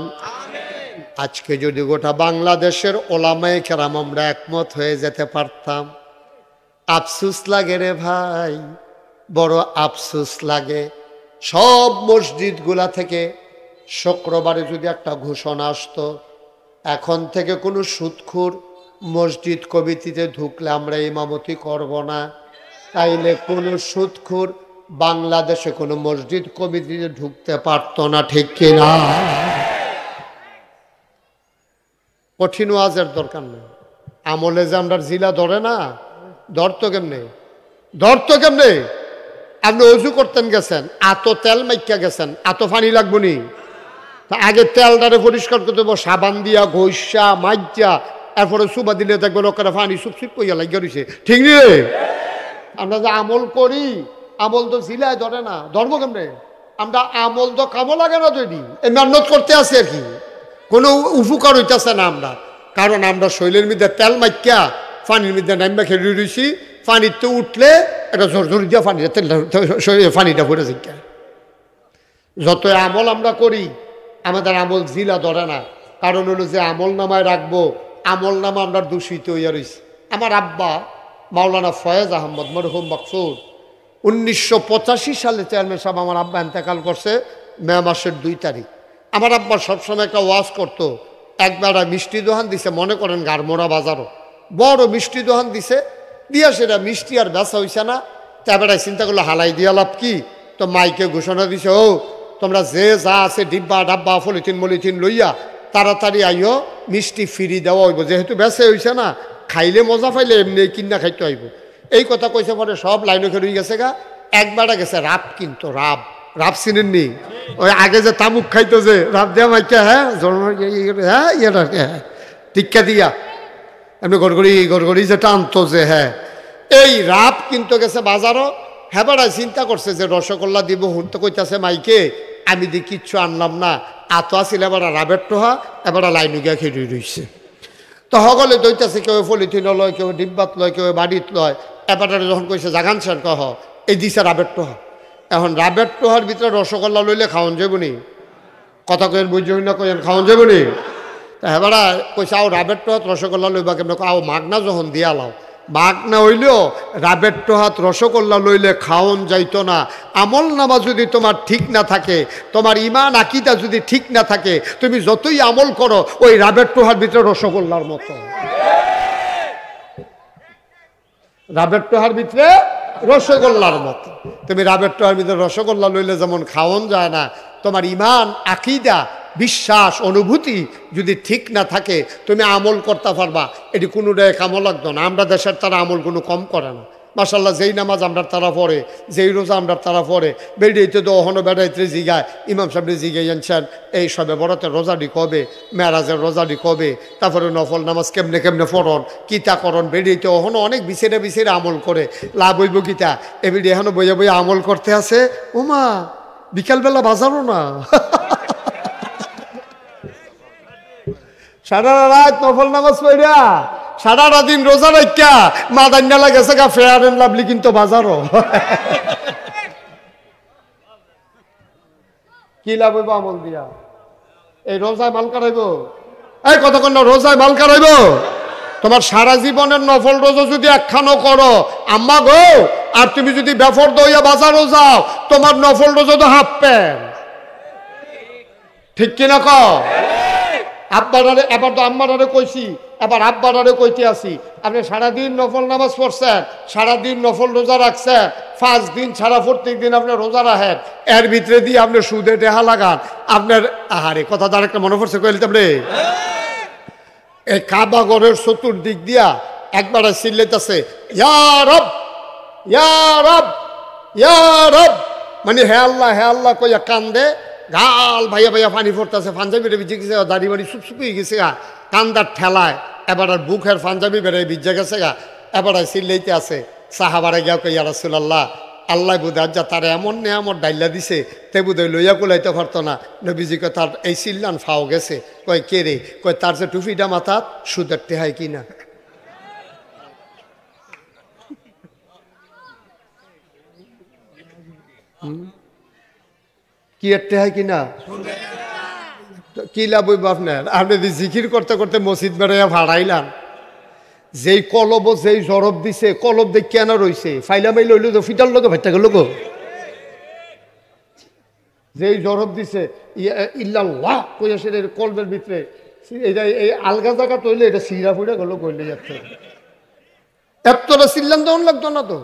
আজকে যদি গোটা বাংলাদেশের ওলামায়ে কেরাম আমরা একমত হয়ে যেতে পারতাম, আফসোস লাগে রে ভাই, বড় আফসোস লাগে। সব মসজিদগুলা থেকে শুক্রবারে যদি একটা ঘোষণা আসতো, এখন থেকে কোনো সুদখোর মসজিদ কমিটিতে ঢুকলে আমরা ইমামতি করব না, তাইলে কোনো সুদখোর বাংলাদেশে কোনো মসজিদ কমিটিতে ঢুকতে পারতো না, ঠিক কিনা? কঠিন ওয়াজের দরকার নেই। আমলে যে আমরা জিলা ধরে না, ধরতো কেমনে? ধরতো কেমনে? আপনি অজু করতেন গেছেন, এত তেল মাইকা গেছেন, এত পানি লাগবো নি? তা আগে তেলটারে পরিষ্কার করতে দেবো সাবান দিয়া, ঘষা মাইজা, এরপরে সুবা দিলে দেখবেন ওখানে পানি সুপসুপ কইয়া লাগিয়ে রয়েছে, ঠিক নি রে? আমরা যে আমল করি, আমল তো জিলায় ধরে না, ধরবো কেমনে? আমরা আমল তো কামো লাগে না তৈরি, এই মেহনত করতে আসি আর কি, কোনো উপকার হইতেছে না আমরা। কারণ আমরা শৈলের মধ্যে তেল মাইকা পানির মধ্যে নাইমা খেয়ে রয়েছি, পানিতে উঠলে একটা জোর জোর দিয়া পানিটা ভরে যায়। যত আমল আমরা করি আমাদের আমল জিলা ধরে না, কারণ হলো যে আমল নামায় রাখবো, আমল নামা আমরা দূষিত হইয়া রয়েছি। আমার আব্বা মাওলানা ফয়েজ আহমদ মরহুম মাকসুদ 1985 সালে চেয়ারম্যান সাহেব আমার আব্বা ইন্তেকাল করছে মে মাসের 2 তারিখ। আমার আব্বা সবসময় একটা ওয়াজ করতো, একবার মিষ্টি দোকান দিছে, মনে করেন গারমোড়া বাজারও বড় মিষ্টি দোকান দিছে, দিয়া সেটা মিষ্টি আর বেচা হইছে না। তারপরে চিন্তা করলো হালাই দিয়া লাভ কি, তো মাইকে ঘোষণা দিছে, ও তোমরা যে যা আছে ডিব্বা ডাব্বা পলিথিন মলিথিন লইয়া তাড়াতাড়ি আইও, মিষ্টি ফ্রি দেওয়া হইব, যেহেতু বেচে হইছে না, খাইলে মজা পাইলে এমনি কিনা খাইতে হইব। এই কথা কইছে পরে সব লাইনে খেয়ে গেছে গা। একবারে গেছে রাব, কিন্তু রাব, রাব চিনেননি? ওই আগে যে তামুক খাইতো যে রাব দেওয়া মাইকা, হ্যাঁ হ্যাঁ ইয়েটা হ্যাঁ টিক্কা দিয়া এমনি গড়গড়ি যেটা আনতো যে, হ্যাঁ এই রাব কিন্তু গেছে বাজারও। হ্যাঁ বেড়ায় চিন্তা করছে যে রসগোল্লা দিব, হুন তো কইতাছে মাইকে, আমি দি কিচ্ছু আনলাম না, আতো আসিল এবার রাবের টোহা, এবার লাইন গিয়া খেয়ে রইছে। তো সকলে দইতাছে, কেউ পলিথিন লয়, কেউ ডিব্বাত লয়, কেউ বাড়িত লয়। এবারে যখন কইছে জাগান স্যার কহ এই দিছে রাবের টোহা। এখন রাবের টোহার ভিতরে রসগোল্লা লইলে খাওয়ান যাবনি? কথা কেন বুঝি না, কেন খাওয়ান যাবনি? তা এবারে কইছে আও রাবের টোহাত রসগোল্লা লইবা কেমন? আও মাগনা যখন দিয়া লাও, মাগ না হইলেও রাবের টোহাত রসগোল্লা লইলে খাওন যাইতো না। আমল নামা যদি তোমার ঠিক না থাকে, তোমার ইমান আকিদা যদি ঠিক না থাকে, তুমি যতই আমল করো ওই রাবের টোহার ভিতরে রসগোল্লার মতো। রাবের টোহার ভিতরে রসগোল্লার মতো। তুমি রাবের টোহার ভিতরে রসগোল্লা লইলে যেমন খাওন যায় না, তোমার ইমান আকিদা বিশ্বাস অনুভূতি যদি ঠিক না থাকে তুমি আমল করতে পারবা, এটি কোনোটাই কামো লাগতো না। আমরা দেশের তারা আমল কোনো কম করে না, মাশাল্লাহ। যেই নামাজ আমরা তারা পড়ে, যেই রোজা আমরা তারা পড়ে, বেড়িয়েতে তো অহনো বেড়াইতে জিগায়, ইমাম সাহেব জিগাই আনছেন এই সবে বড়তের রোজাটি কবে, মেরাজের রোজাটি কবে, তারপরে নফল নামাজ কেমনে কেমনে পড়ন, কিতা করন, বেড়িয়েতে অহনো অনেক বিছেরে বিছেরে আমল করে লাভ হইব কিতা, এবিডি এখনো বইয়া বইয়া আমল করতে আছে। ওমা বিকালবেলা বাজারও না সারা রাত নফল নামাজ পড়া, সারাটা দিন রোজা রাখা, মাদান্যালা গেছে গা ফেয়ার এন্ড লাভলি কিন্তু বাজারও। কি লাভ হইব আমল দিয়া? এই রোজায় মাল কারাইব? এই কতক্ষণ না রোজায় মাল কারাইব? তোমার সারা জীবনের নফল রোজা যদি একখানো করো আম্মা গো, আর তুমি যদি বেফর দইয়া বাজারও যাও, তোমার নফল রোজা তো হাফ প্যান্ট, ঠিক কিনা কও? আব্বারে এবার তো আম্মারে কইছি, এবার আব্বারে কইতে আসি, আপনি সারাদিন নফল নামাজ পড়ছেন, সারাদিন নফল রোজা রাখছেন, 5 দিন ছাড়া প্রত্যেক দিন আপনি রোজা রাখেন, এর ভিতরে দিয়ে আপনি সুদে টেহা লাগান, আপনার আহারে কথা তার একটা মনে পড়ছে কইলে আপনি এই কাবা ঘরের চতুর্দিক দিয়া একবার চিল্লাইতেছে ইয়া রব ইয়া রব ইয়া রব, মানে হে আল্লাহ কইয়া কান্দে, গাল ভাইয়া ভাইয়া পানি পড়তেছে, পাঞ্জাবিটা ভিজে গেছে, দাড়ি বাড়ি সুপসুপিয়ে গেছে গা, কান্দার ঠেলায় এবার আর বুকের পাঞ্জাবি বেড়ে ভিজে গেছে গা, এবার চিল্লাইতে আছে। সাহাবারে গিয়া কই ইয়া রাসূলুল্লাহ, আল্লাহ বুধ যা তার এমন নেয়ামত ডাইলা দিছে তে বুধ লইয়া কুলাইতে পারতো না। নবীজিকে তার এই চিল্লান ফাও গেছে। কয় কে রে? কয় তার যে টুপিটা মাথাত সুদের টেহাই কিনা। কি এর টেহাই কিনা? কি লাভ হইব আপনার? আপনি যদি জিকির করতে করতে মসজিদ বেড়াইয়া ভাড়াইলাম, যেই কলব যেই জরব দিছে, কলব দেখ কেন রইছে, ফাইলা মাইল হইল তো ফিটার লোক ভাইটা গেল গো। যেই জরব দিছে ইল্লাল্লাহ কইয়া সে কলবের ভিতরে, এটা এই আলগা জায়গা তৈলে এটা সিরা ফুড়ে গেল কইলে যাচ্ছে। এতটা চিল্লান দেওয়ান লাগতো না তো,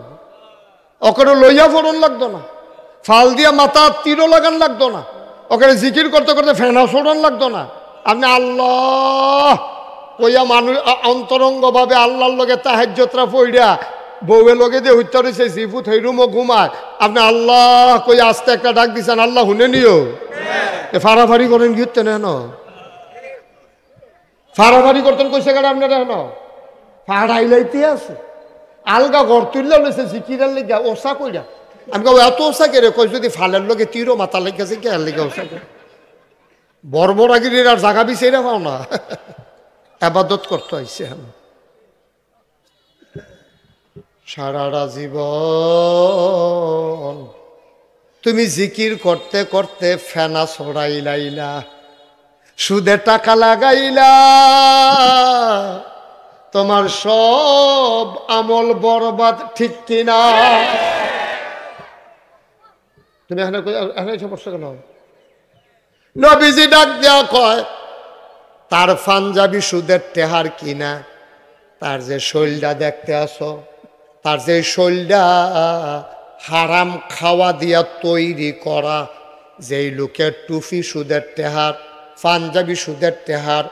ওখানে লইয়া ফোড়ন লাগতো না, ফাল দিয়া মাথা তীরও লাগান লাগতো না, ওখানে জিকির করতে করতে ফেনা সোড়ন লাগতো না। আপনি আল্লাহ কইয়া মানুষ অন্তরঙ্গ ভাবে আল্লাহর লগে তাহাজ্জুদরা পড়িয়া বউয়ের লগে দিয়ে হত্যা রয়েছে জিফুত হেরুমও ঘুমায়, আপনি আল্লাহ কইয়া আস্তে একটা ডাক দিচ্ছেন, আল্লাহ শুনে নিও। ফাড়াফাড়ি করেন কি হচ্ছে না? হেন ফাড়াফাড়ি করতেন কইসে গেলে আপনারা হেন ফাড়াইলাইতে আছে আলগা ঘর তুললে লইছে জিকিরের লেগে ওসা কইরা। আমি কব এত ওসা কেড়ে কই যদি ফালের লগে তীরও মাথা লেগেছে কে লেগে ওসা করে বর্বরাগির আর জাগা বিছেরা পাও না, আবাদত করতে হয়েছে। সারাটা জীবন তুমি জিকির করতে করতে ফেনা ছড়াইলাইলা, সুদে টাকা লাগাইলা, তোমার সব আমল বরবাদ, ঠিক কিনা? তুমি এখানে এসে বসছো কেন? নবীজি ডাক দেওয়া কয় তার পাঞ্জাবি সুদের টেহার কিনা, তার যে শৈলটা দেখতে আসো, তার যে শৈলটা হারাম খাওয়া দিয়া তৈরি করা, যেই লোকের টুপি সুদের টেহার, পাঞ্জাবি সুদের টেহার,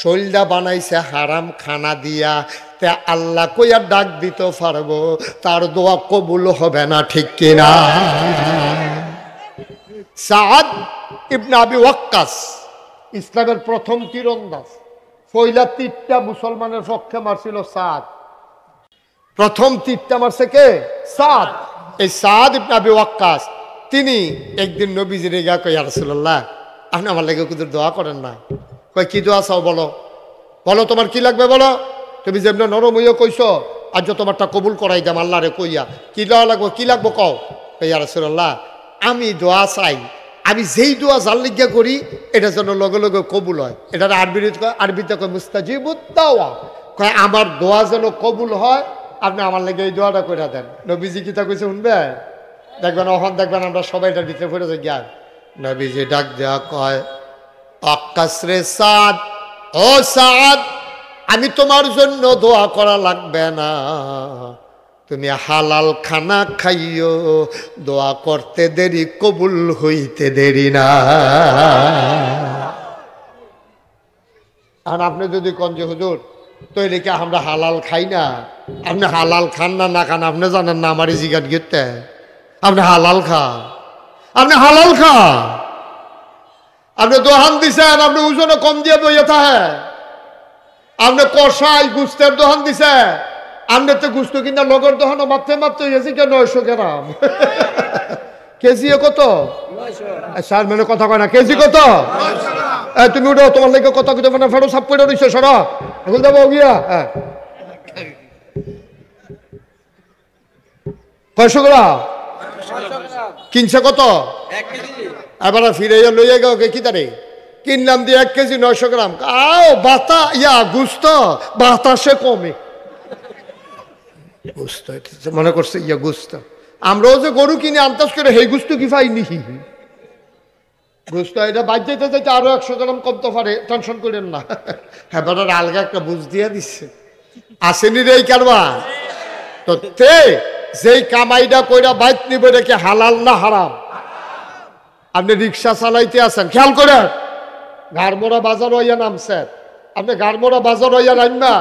শৈলটা বানাইছে হারাম খানা দিয়া, তে আল্লাহ কইয়া ডাক দিতে পারবো, তার দোয়া কবুল হবে না, ঠিক কিনা? সাদ ইবনে আবি ওয়াক্কাস ইসলামের প্রথম তীরন্দাজ, পয়লা তীরটা মুসলমানের পক্ষে মারছিল সাদ। প্রথম তীরটা মারছে কে? সাদ। এই সাদ ইবনে আবি ওয়াক্কাস তিনি একদিন নবীজির গিয়া কই, ইয়া রাসূলুল্লাহ আপনি আমার লাগে কিছু দোয়া করেন না। কই কি দোয়া চাও বলো, বলো তোমার কি লাগবে বলো, তুমি যেমন নরম হইয়া কইছো আজ তোমারটা কবুল করাই দাম আল্লাহরে কইয়া। কি দোয়া লাগবো, কি লাগবো কও? কই ইয়া রাসূলুল্লাহ আমি দোয়া চাই, আমি যেই দোয়া জাল লিগা করি এটা যেন লগে লগে কবুল হয়। এটা আরবিতে কয় মুস্তাজিবুদ দাওয়া, কয় আমার দোয়া যেন কবুল হয়, আপনি আমার লেগে এই দোয়াটা করে দেন। নবীজি কি তা কইছে শুনবে? দেখবেন ওখান দেখবেন আমরা সবাই এটার ভিতরে পড়ে যাই জ্ঞান। নবীজি ডাক দেওয়া কয় ওয়াক্কাস রে সাদ, ও সাদ আমি তোমার জন্য দোয়া করা লাগবে না, তুমি হালাল খানা খাইও, দোয়া করতে দেরি কবুল হইতে দেরি না। আর আপনি যদি কোন যে হুজুর তৈরি কি আমরা হালাল খাই না, আপনি হালাল খান না না খান আপনি জানেন না, আমার জিজ্ঞাসা গিয়ে আপনি হালাল খান, আপনি হালাল খান, আপনি দোহান দিছেন, আপনি ওজনে কম দিয়ে বইয়ে থাকে, আপনি কষাই গুস্তের দোহান দিছে, আপনি তো গুস্ত কিনা লগর দোহানো মাত্রে মাত্র হয়েছে কে 900 গ্রাম কেজি কত? স্যার মানে কথা কয় না, কেজি কত? তুমি উঠো, তোমার লেগে কথা কইতে মানে ফেরো সাপ পড়ে রইছে, সরা এখন যাবো গিয়া। হ্যাঁ 900 গ্রাম কিনছে কত? এবার ফিরে লইয়া গেও কি তারে কিনলাম দিয়ে 1 কেজি 900 গ্রাম। আও বাতা ইয়া গুস্ত বাতাসে কমে গুস্ত মনে করছে ইয়া গুস্ত। আমরাও যে গরু কিনে আন্দাজ করে সেই গুস্ত কি পাইনি, গুস্ত এটা বাদ যেতে যেতে আরো 100 গ্রাম কমতে পারে, টেনশন করেন না। এবার আলগা একটা বুঝ দিয়া দিচ্ছে, আসেনি রে এই কারবা তো তে যেই কামাইটা কইরা বাইক নিবে রেখে হালাল না হারাম? আপনি রিক্সা চালাইতে আছেন, খেয়াল করেন গাড়মোড়া বাজার হইয়া নামছেন, আপনি গাড়মোড়া বাজার হইয়া নামবা,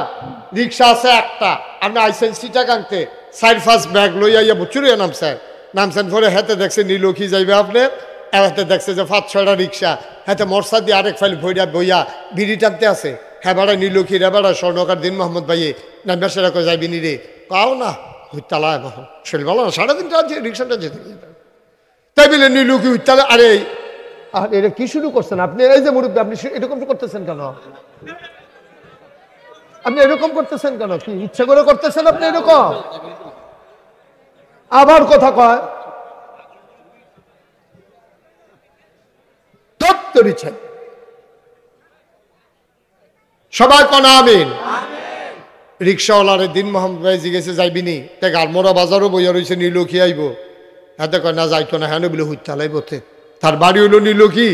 রিক্সা আছে একটা, আপনি আইসেন চিটাগাংতে 4-5 ব্যাগ লইয়া বুচুরিয়া নামছেন, নামছেন পরে হেতে দেখছেন নীলক্ষী যাইবে, আপনি এতে দেখছে যে 5-6টা রিক্সা হাতে মরসা দিয়ে আরেক ফাইল ভইয়া বইয়া বিড়ি টানতে আছে। হ্যাঁ বেড়া নীলক্ষী রে বেড়া স্বর্ণকার দিন মোহাম্মদ ভাইয়ে নাম্বার সেরা করে যাইবি নি রে কাও না হুইতালা শরীর ভালো না 3:30টা আছে রিক্সাটা যেতে তাই বলে নীলক্ষী হুইতালা। আরে আর এটা কি শুরু করছেন আপনি? এই যে মুরব্বী আপনি এরকম করতেছেন কেন? আপনি এরকম করতেছেন কেন? কি ইচ্ছা করে করতেছেন আপনি এরকম? আবার কথা কয় তোর ইচ্ছা। সবাই কন আমিন। রিক্সাওয়ালারে দিন মোহাম্মদ ভাই জিজ্ঞেসে যাইবি নি? তে গালমোড়া বাজারও বইয়া রয়েছে নীলক্ষী আইব। হাতে কয় না যাইতো না। হ্যাঁ বলে হুইতালাই বতে তার বাড়ি হইলো নীলক্ষী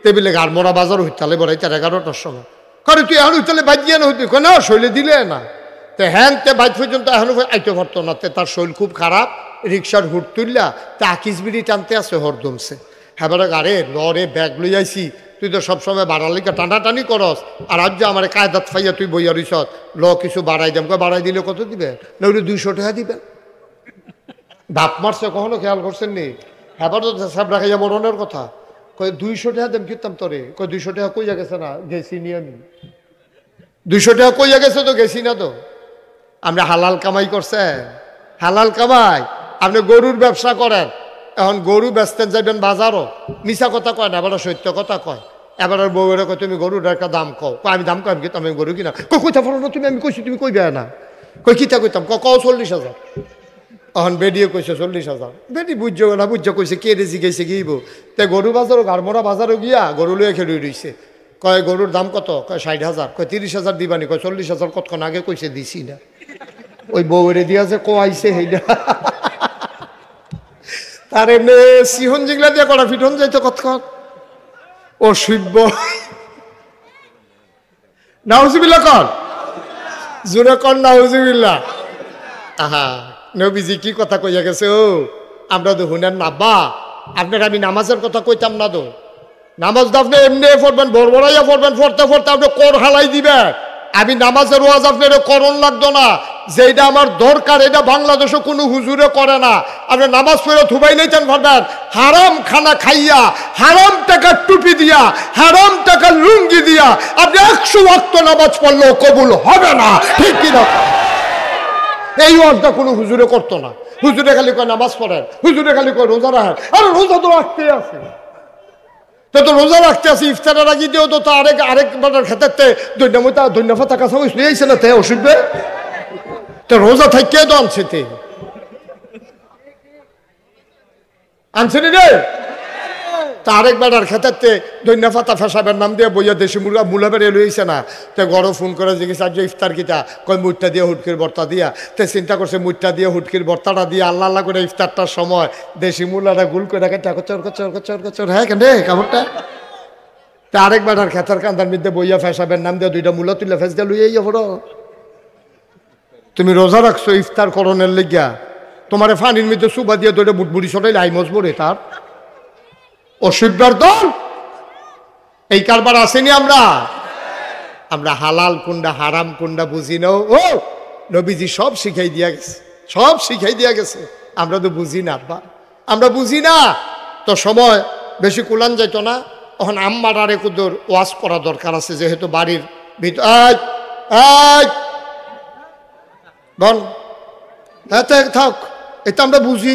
টেবিলে গালমোড়া বাজারও হুইতালে বড়াই তার 11টার সময় করে তুই এখন হুইতালে বাইক দিয়ে না হইতে না শৈলে দিলে না তে হ্যান তে বাইক পর্যন্ত এখন আইতে পারতো না। তে তার শৈল খুব খারাপ রিক্সার হুট তুললা তে আকিস বিড়ি টানতে আছে হরদমছে। হ্যাঁ বেড়া আরে লরে ব্যাগ লই আইসি তুই তো সবসময় বাড়ালিকা টানাটানি করস আর আজ যে আমার কায়দাত ফাইয়া তুই বইয়া রইস ল কিছু বাড়াই দেম বাড়াই দিলে কত দিবে না ওই 200 টাকা দিবেন। বাপ মারছে কখনো খেয়াল করছেন নি? এবার তো সাহেব রাখাইয়া মরণের কথা কয় 200 টাকা দেম কিনতাম তোরে কয় 200 টাকা কইয়া গেছে না গেছি নি আমি 200 টাকা কইয়া গেছে তো গেছি না তো। আমরা হালাল কামাই করছে হালাল কামাই। আপনি গরুর ব্যবসা করেন এখন গরু বেচতেন যাইবেন বাজারও মিছা কথা কয় না এবার সত্য কথা কয়। এবার বউয়ের কয় তুমি গরুর একটা দাম কও আমি দাম কম কি আমি গরু কিনা কইতা পারো না তুমি আমি কইছি তুমি কইবে না কই কিতা কইতাম কও 40,000 এখন বেডিয়ে কইছে 40,000 বেটি বুঝছো না বুঝছো কইছে কে রেজি গেছে গিয়েব তে গরু বাজারও গারমোড়া বাজারও গিয়া গরু লইয়া খেলে রইছে কয় গরুর দাম কত কয় 60,000 কয় 30,000 দিবানি কয় 40,000 কতক্ষণ আগে কইছে দিছি না ওই বউরে দিয়া যে কোয়াইছে হেইডা তার এমনি সিহন জিগলা দিয়া কড়া ফিটন যাইতো কতক্ষণ ও শিব্য নাউজুবিল্লাহ কর জোরে কর নাউজুবিল্লাহ। আহা নবীজি কি কথা কইয়া গেছে ও আমরা তো হুনেন না বা আপনার আমি নামাজের কথা কইতাম না তো নামাজ তো আপনি এমনি পড়বেন বড়বড়াইয়া পড়বেন পড়তে পড়তে আপনি কর হালাই দিবেন। আমি নামাজের ওয়াজ আপনার করণ লাগতো না যেটা আমার দরকার এটা বাংলাদেশে কোনো হুজুরে করে না। আপনি নামাজ পড়ে থুবাই নিতেন পারবেন হারাম খানা খাইয়া হারাম টাকার টুপি দিয়া হারাম টাকার লুঙ্গি দিয়া আপনি 100 ওয়াক্ত নামাজ পড়লেও কবুল হবে না ঠিক কিনা? এই ওয়াজটা কোনো হুজুরে করতো না। হুজুরে খালি কয় নামাজ পড়েন হুজুরে খালি কয় রোজা রাখেন আরে রোজা তো রাখতেই আছে তো রোজা রাখতে আছে ইফতারের আগে দিয়েও তো আরেক বাটার খেতে ধন্যবাদ কাছে শুয়েছে না তে অসুবিধে তো রোজা থেকে তো আনছে তে আনছে নি রে তা আরেক বেটার খেতে ধন্যপাতা ফেসাবের নাম দিয়ে বইয়া দেশি মুরগা মূলা বেড়ে লইছে না তে গড় ফোন করে জিজ্ঞেস আজ ইফতার কিতা কয় মুটটা দিয়ে হুটকির ভর্তা দিয়া তে চিন্তা করছে মুটটা দিয়ে হুটকির ভর্তাটা দিয়ে আল্লাহ আল্লাহ করে ইফতারটার সময় দেশি মূলাটা গুল করে কচর কচর কচর কচর হ্যাঁ কেন কামড়টা তা আরেক বেটার খেতার কান্দার মধ্যে বইয়া ফেসাবের নাম দিয়ে 2টা মূলা তুলে ফেস দিয়ে লইয়া পড়ো। তুমি রোজা রাখছো ইফতার করণের লেগিয়া তোমার ফানির মধ্যে সুবা দিয়ে 2টা বুটবুড়ি সটাইলে আইমজ বলে তার অসভ্যের দল এই কারবার আসেনি। আমরা হালাল কোনটা হারাম কোনটা বুঝি না। ও নবীজি সব শিখাই দিয়া গেছে সব শিখাই দিয়া গেছে আমরা তো বুঝি না আব্বা আমরা বুঝি না তো সময় বেশি কুলান যাইতো না। এখন আম্মার আরে কুদুর ওয়াজ করা দরকার আছে যেহেতু বাড়ির ভিতর বল থাক এটা আমরা বুঝি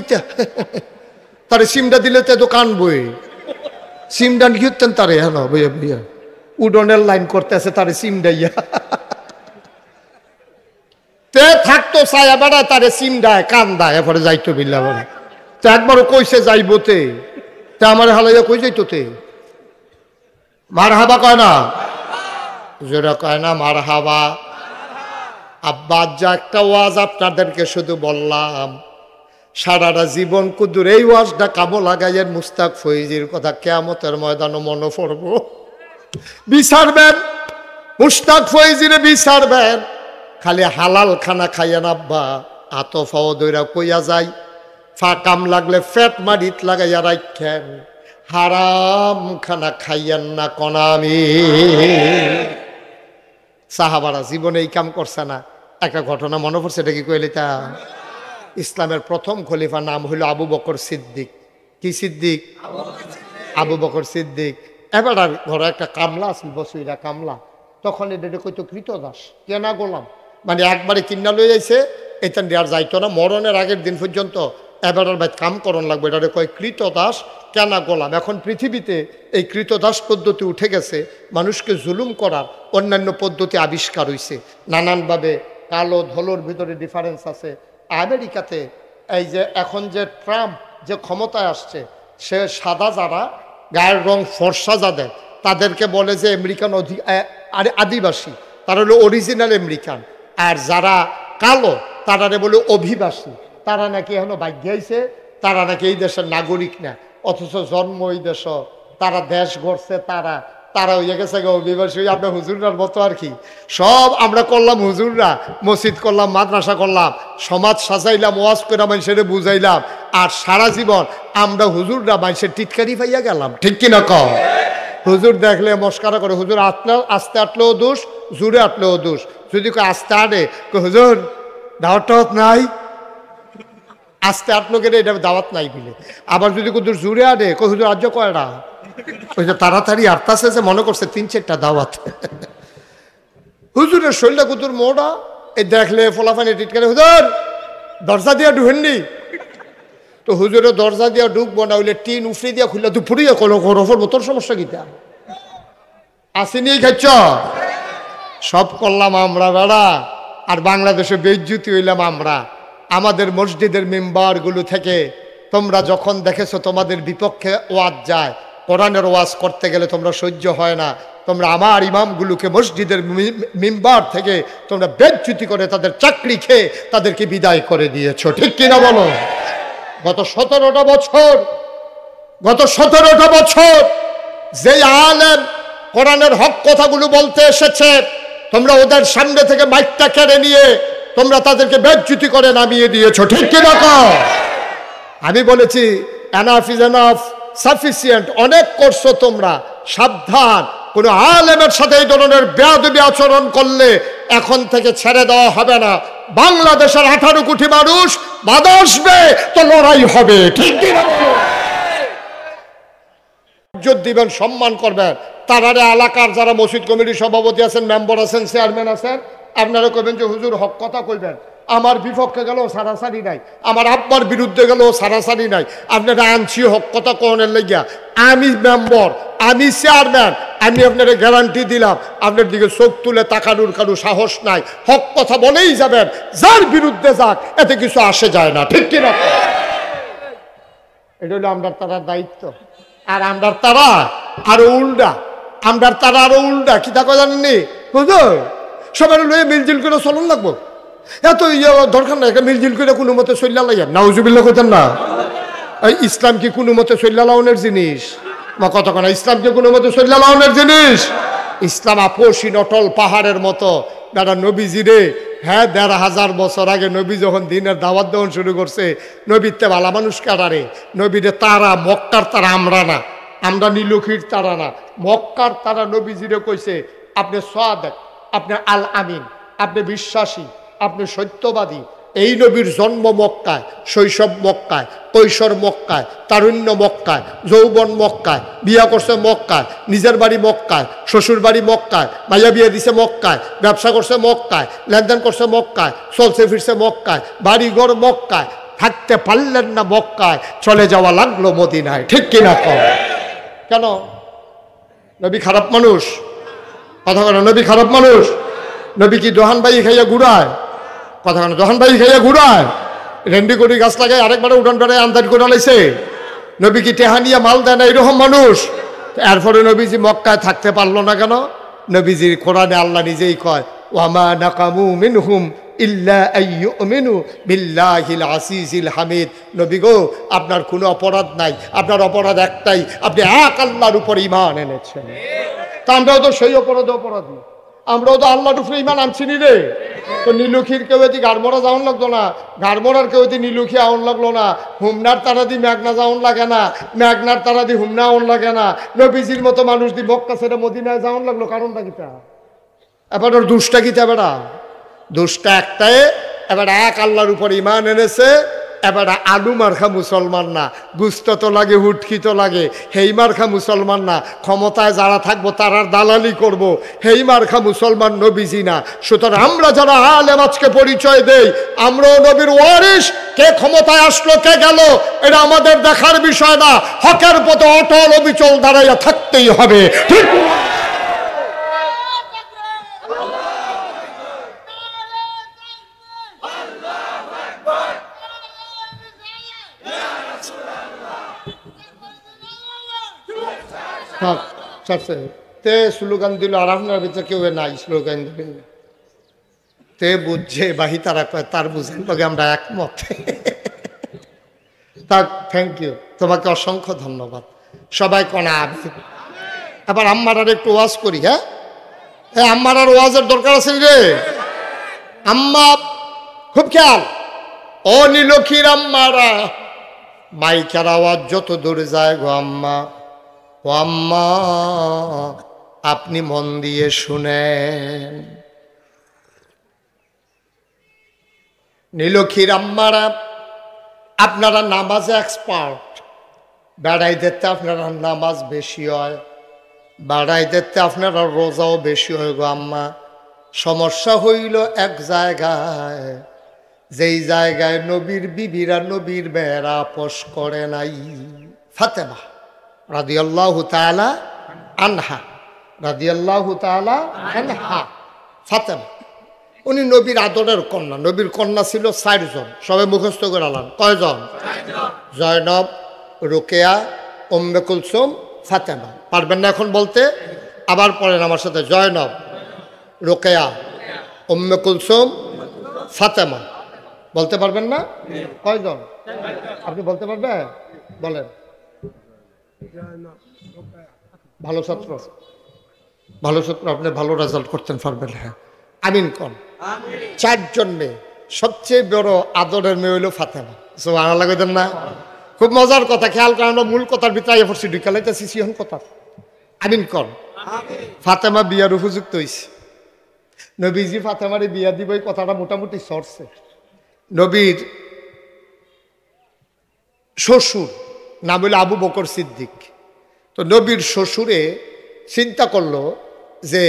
তারে সিমটা দিলে তো কানবই সিমটা লিখতেন তারে হ্যাঁ বইয়া বইয়া উডনের লাইন করতে আছে তারে সিমটা ইয়া তে থাকতো ছায়া বেড়া তারে সিমডায় কান্দায় এরপরে যাইতো বিল্লা বলে তো একবারও কইছে যাইব তে আমার হালাইয়া কই যাইতো তে মার হাবা কয় না জোরা কয় না মার হাবা। আব্বা যা একটা ওয়াজ আপনাদেরকে শুধু বললাম সারাটা জীবন কুদুর এই ওয়াজটা কামো লাগাইয়ের মুস্তাক ফৈজির কথা কিয়ামতের ময়দানে মনে পড়ব বিচারবেন মুস্তাক ফৈজিরে বিচারবেন খালি হালাল খানা খাইয়েন আব্বা আত ফাও দইরা কইয়া যায় ফা কাম লাগলে ফ্যাট মারিত লাগাইয়া রাখেন হারাম খানা খাইয়েন না কনামি। সাহাবারা জীবনে এই কাম করছে না। একটা ঘটনা মনে পড়ছে এটা কি কইলি তা ইসলামের প্রথম খলিফা নাম হইল আবু বকর সিদ্দিক। কি সিদ্দিক? আবু বকর সিদ্দিক এবার আর ঘরে একটা কামলা আছিল, বসুইরা কামলা, তখন এটা কইতো কৃতদাস, কেনা গোলাম, মানে একবারে কিনা লয়ে যাইছে, এখান দিয়ে আর যাইতো না, মরণের আগের দিন পর্যন্ত এবার ভাই কাম করণ লাগবে, এটা কয় কৃতদাস, কেনা গোলাম। এখন পৃথিবীতে এই কৃতদাস পদ্ধতি উঠে গেছে, মানুষকে জুলুম করার অন্যান্য পদ্ধতি আবিষ্কার হয়েছে নানানভাবে, কালো ধলোর ভিতরে ডিফারেন্স আছে। আমেরিকাতে এই যে এখন যে ট্রাম্প যে ক্ষমতায় আসছে, সে সাদা যারা গায়ের রং ফর্সা যাদের, তাদেরকে বলে যে আমেরিকান আদিবাসী, তারা হলো অরিজিনাল আমেরিকান, আর যারা কালো তারা বলে অভিবাসী। তারা নাকি এখনো ভাগ্য হয়েছে, তারা নাকি এই দেশের নাগরিক না, অথচ জন্ম এই দেশ, তারা দেশ গড়ছে, তারা হয়ে গেছে অভিবাসী। আপনার হুজুররার মতো আর কি, সব আমরা করলাম হুজুররা, মসজিদ করলাম, মাদ্রাসা করলাম, সমাজ সাজাইলাম, ওয়াজ করে মানুষের বুঝাইলাম, আর সারা জীবন আমরা হুজুররা মানুষের টিটকারি পাইয়া গেলাম, ঠিক কিনা কম? হুজুর দেখলে মস্কারা করে, হুজুর আস্তে আটলেও দোষ, জুড়ে আটলেও দোষ। যদি আস্তে আটে হুজুর দাওয়াত টাওয়াত নাই, আস্তে আটলো গেলে এটা দাওয়াত নাই বলে। আবার যদি কুদুর জুড়ে আটে হুজুর আজ কয়টা, ওই যে তাড়াতাড়ি আটতাছে যে মনে করছে 3-4টা দাওয়াত। হুজুরের শরীরটা কুদুর মোড়া, এই দেখলে ফোলাফানি টিটকারে, হুজুর দরজা দিয়া ঢুকেননি, তো হুজুরের দরজা দিয়া ঢুকবো না, হইলে টিন উফরে দিয়া খুললে তুই ফুরিয়ে কলো রফর তোর সমস্যা কিটা আসেনি, খাচ্ছ সব করলাম আমরা বেড়া, আর বাংলাদেশে বেইজ্জতি হইলাম আমরা। আমাদের মসজিদের মেম্বারগুলো থেকে তোমরা যখন দেখেছো তোমাদের বিপক্ষে ওয়াজ যায়, কোরআনের ওয়াজ করতে গেলে তোমরা সহ্য হয় না, তোমরা আমার ইমামগুলোকে মসজিদের মেম্বার থেকে তোমরা বেইজ্জতি করে তাদের চাকরি খেয়ে তাদেরকে বিদায় করে দিয়েছো, ঠিক কিনা বলো? গত 17টা বছর যে আলেম কোরআনের হক কথাগুলো বলতে এসেছে, তোমরা ওদের সামনে থেকে মাইকটা কেড়ে নিয়ে তোমরা তাদেরকে বেইজ্জতি করে নামিয়ে দিয়েছো, ঠিক কিনা? আমি বলেছি এনাফ ইজ এনাফ, সাফিসিয়েন্ট, অনেক করছো তোমরা, সাবধান, কোন আলেমের সাথে এই ধরনের বেয়াদবি আচরণ করলে এখন থেকে ছেড়ে দেওয়া হবে না। বাংলাদেশের 18 কোটি মানুষ বাধা আসবে তো লড়াই হবে, ঠিক কিনা? ইজ্জত দিবেন, সম্মান করবেন। তারারে এলাকার যারা মসজিদ কমিটির সভাপতি আছেন, মেম্বার আছেন, চেয়ারম্যান আছেন, আপনারা কইবেন যে হুজুর হক কথা কইবেন, আমার বিপক্ষে গেলেও সারাসারি নাই, আমার আব্বার বিরুদ্ধে গেলেও সারাসারি নাই, আপনারা আনছি হক কথা কোনের লাগিয়া। আমি মেম্বার, আমি চেয়ারম্যান, আমি আপনারা গ্যারান্টি দিলাম আপনার দিকে চোখ তুলে তাকানোর কারো সাহস নাই, হক কথা বলেই যাবেন, যার বিরুদ্ধে যাক, এতে কিছু আসে যায় না, ঠিক কিনা? এটা হলো আমরা তারার দায়িত্ব। আর আমরা তারা আরো উল্টা, কি তা জানেননি হুজুর, সবাই লয়ে মিলজিল করে চলন লাগবো, এত দরকার নাই, একটা মিলজিল করে কোনো মতে চল্লা লাইয়া নাউজুবিল্লাহ কইতেন না। ইসলাম কি কোনো মতে চল্লা লাউনের জিনিস? বা কতক্ষণ ইসলাম কি কোনো মতে চল্লা লাউনের জিনিস? ইসলাম আপসীন অটল পাহাড়ের মতো। দাদা নবীজি রে, হ্যাঁ 1500 বছর আগে নবী যখন দিনের দাওয়াত দেওয়ান শুরু করছে, নবীতে ভালা মানুষ কাটারে, নবীরে তারা, মক্কার তারা আমরা না, আমরা নীলক্ষীর তারা না, মক্কার তারা নবীজিরে কইছে আপনি সাদেক, আপনি আল আমিন, আপনি বিশ্বাসী, আপনি সত্যবাদী। এই নবীর জন্ম মক্কায়, শৈশব মক্কায়, কৈশোর মক্কায়, তারুণ্য মক্কায়, যৌবন মক্কায়, বিয়া করছে মক্কায়, নিজের বাড়ি মক্কায়, শ্বশুর বাড়ি মক্কায়, মাইয়া বিয়ে দিছে মক্কায়, ব্যবসা করছে মক্কায়, লেনদেন করছে মক্কায়, চলছে ফিরছে মক্কায়, বাড়িঘর মক্কায়, থাকতে পারলেন না মক্কায়, চলে যাওয়া লাগলো মদিনায়, ঠিক কিনা? কেন? নবী খারাপ মানুষ? কথা কেন? নবী খারাপ মানুষ? নবী কি দোহান ভাই খাইয়া ঘুরায়? কথা কেন? দোহান ভাই খাইয়া ঘুরায়? রেন্ডি করি গাছ লাগায় আরেকবার উঠান বেড়ায় আমদানি করে লাইছে? নবী কি টেহানিয়া মাল দেয় না এরকম মানুষ? এরপরে নবীজি মক্কায় থাকতে পারলো না কেন? নবীজির কোরআনে আল্লাহ নিজেই কয় ওয়ামা নাকামু মিনহুম ইল্লা আইয়ুমিনু বিল্লাহিল আসিজিল হামিদ। নবী গো, আপনার কোনো অপরাধ নাই, আপনার অপরাধ একটাই, আপনি এক আল্লাহর উপর ঈমান এনেছেন। তা আমরাও তো সেই অপরাধী, আমরাও তো আল্লাহর উপরে ঈমান আনছি নি রে। তো নীলক্ষীর কেউ এদি গাড়মরা যাওয়ান লাগতো না, গাড়মরার কেউ এদি নীলক্ষী আউন লাগলো না, হুমনার তারা দি মেঘনা যাওয়ান লাগে না, মেঘনার তারা দি হুমনা আউন লাগে না, নবীজির মতো মানুষ দি মক্কা ছেড়ে মদিনায় যাওয়ান লাগলো, কারণটা কিটা? এবার ওর দুষ্টা কিতা বেড়া? দুষ্টা একটাই, এবার এক আল্লাহর উপর ঈমান এনেছে, এবার আলু মার্খা মুসলমান না, গুস্ত তো লাগে, হুটকি তো লাগে, হেই মার্খা মুসলমান না, ক্ষমতায় যারা থাকবো তারার দালালি করব, হেই মার্খা মুসলমান নবীজি না। সুতরাং আমরা যারা আলেম আজকে পরিচয় দেই, আমরাও নবীর ওয়ারিস। কে ক্ষমতায় আসলো কে গেল এটা আমাদের দেখার বিষয় না, হকের পথে অটল অবিচল দাঁড়াইয়া থাকতেই হবে, ঠিক? তে স্লোগান দিল, আর আপনার ভিতরে কেউ নাই স্লোগান দিল, তে বুঝছে বাহি তারা কয় তার বুঝেন তোকে আমরা একমত। তা থ্যাংক ইউ, তোমাকে অসংখ্য ধন্যবাদ। সবাই কনা আবেগ। এবার আম্মার আর একটু ওয়াজ করি। হ্যাঁ, আম্মার আর ওয়াজের দরকার আছে রে আম্মা, খুব খেয়াল। ও নীলক্ষীর আম্মারা, মাইকের আওয়াজ যত দূরে যায় গো আম্মা, ও আম্মা আপনি মন দিয়ে শুনেন। নীলক্ষীর আম্মারা, আপনারা নামাজে এক্সপার্ট, বেড়াই দেখতে আপনারা নামাজ বেশি হয়, বেড়াই দেখতে আপনারা রোজাও বেশি হয় গো আম্মা। সমস্যা হইল এক জায়গায়, যেই জায়গায় নবীর বিবিরা নবীর মেয়েরা আপোষ করে নাই। ফাতেমা রাদিয়াল্লাহু তাআলা আনহা, রাদিয়াল্লাহু তাআলা আনহা, ফাতেমা উনি নবীর আদরের কন্যা। নবীর কন্যা ছিল 4 জন, সবাই মুখস্থ করে আলান। কয়জন? জয়নব, রোকেয়া, উম্মে কুলসুম, ফাতেমা। পারবেন না এখন বলতে? আবার পড়েন আমার সাথে, জয়নব, রোকেয়া, উম্মে কুলসুম, ফাতেমা। বলতে পারবেন না? কয়জন? আপনি বলতে পারবেন? বলেন। ভালো ছাত্র, ভালো ছাত্র, আপনি ভালো রেজাল্ট করতেন পারবেন। হ্যাঁ, আমিন কন। 4 জন মেয়ে, সবচেয়ে বড় আদরের মেয়ে হইল ফাতেমা। সুবহানাল্লাহ কইতেন না? খুব মজার কথা, খেয়াল করে, আমরা মূল কথার ভিতরে আইয়া পড়ছি, ঢুকালাইতেছি সিহন কথা। আমিন কন। ফাতেমা বিয়ার উপযুক্ত হইছে। নবীজি ফাতেমারে বিয়া দিব, এই কথাটা মোটামুটি সরছে। নবীর শ্বশুর নাম হইল আবু বকর সিদ্দিক। তো নবীর শ্বশুরে চিন্তা করলো যে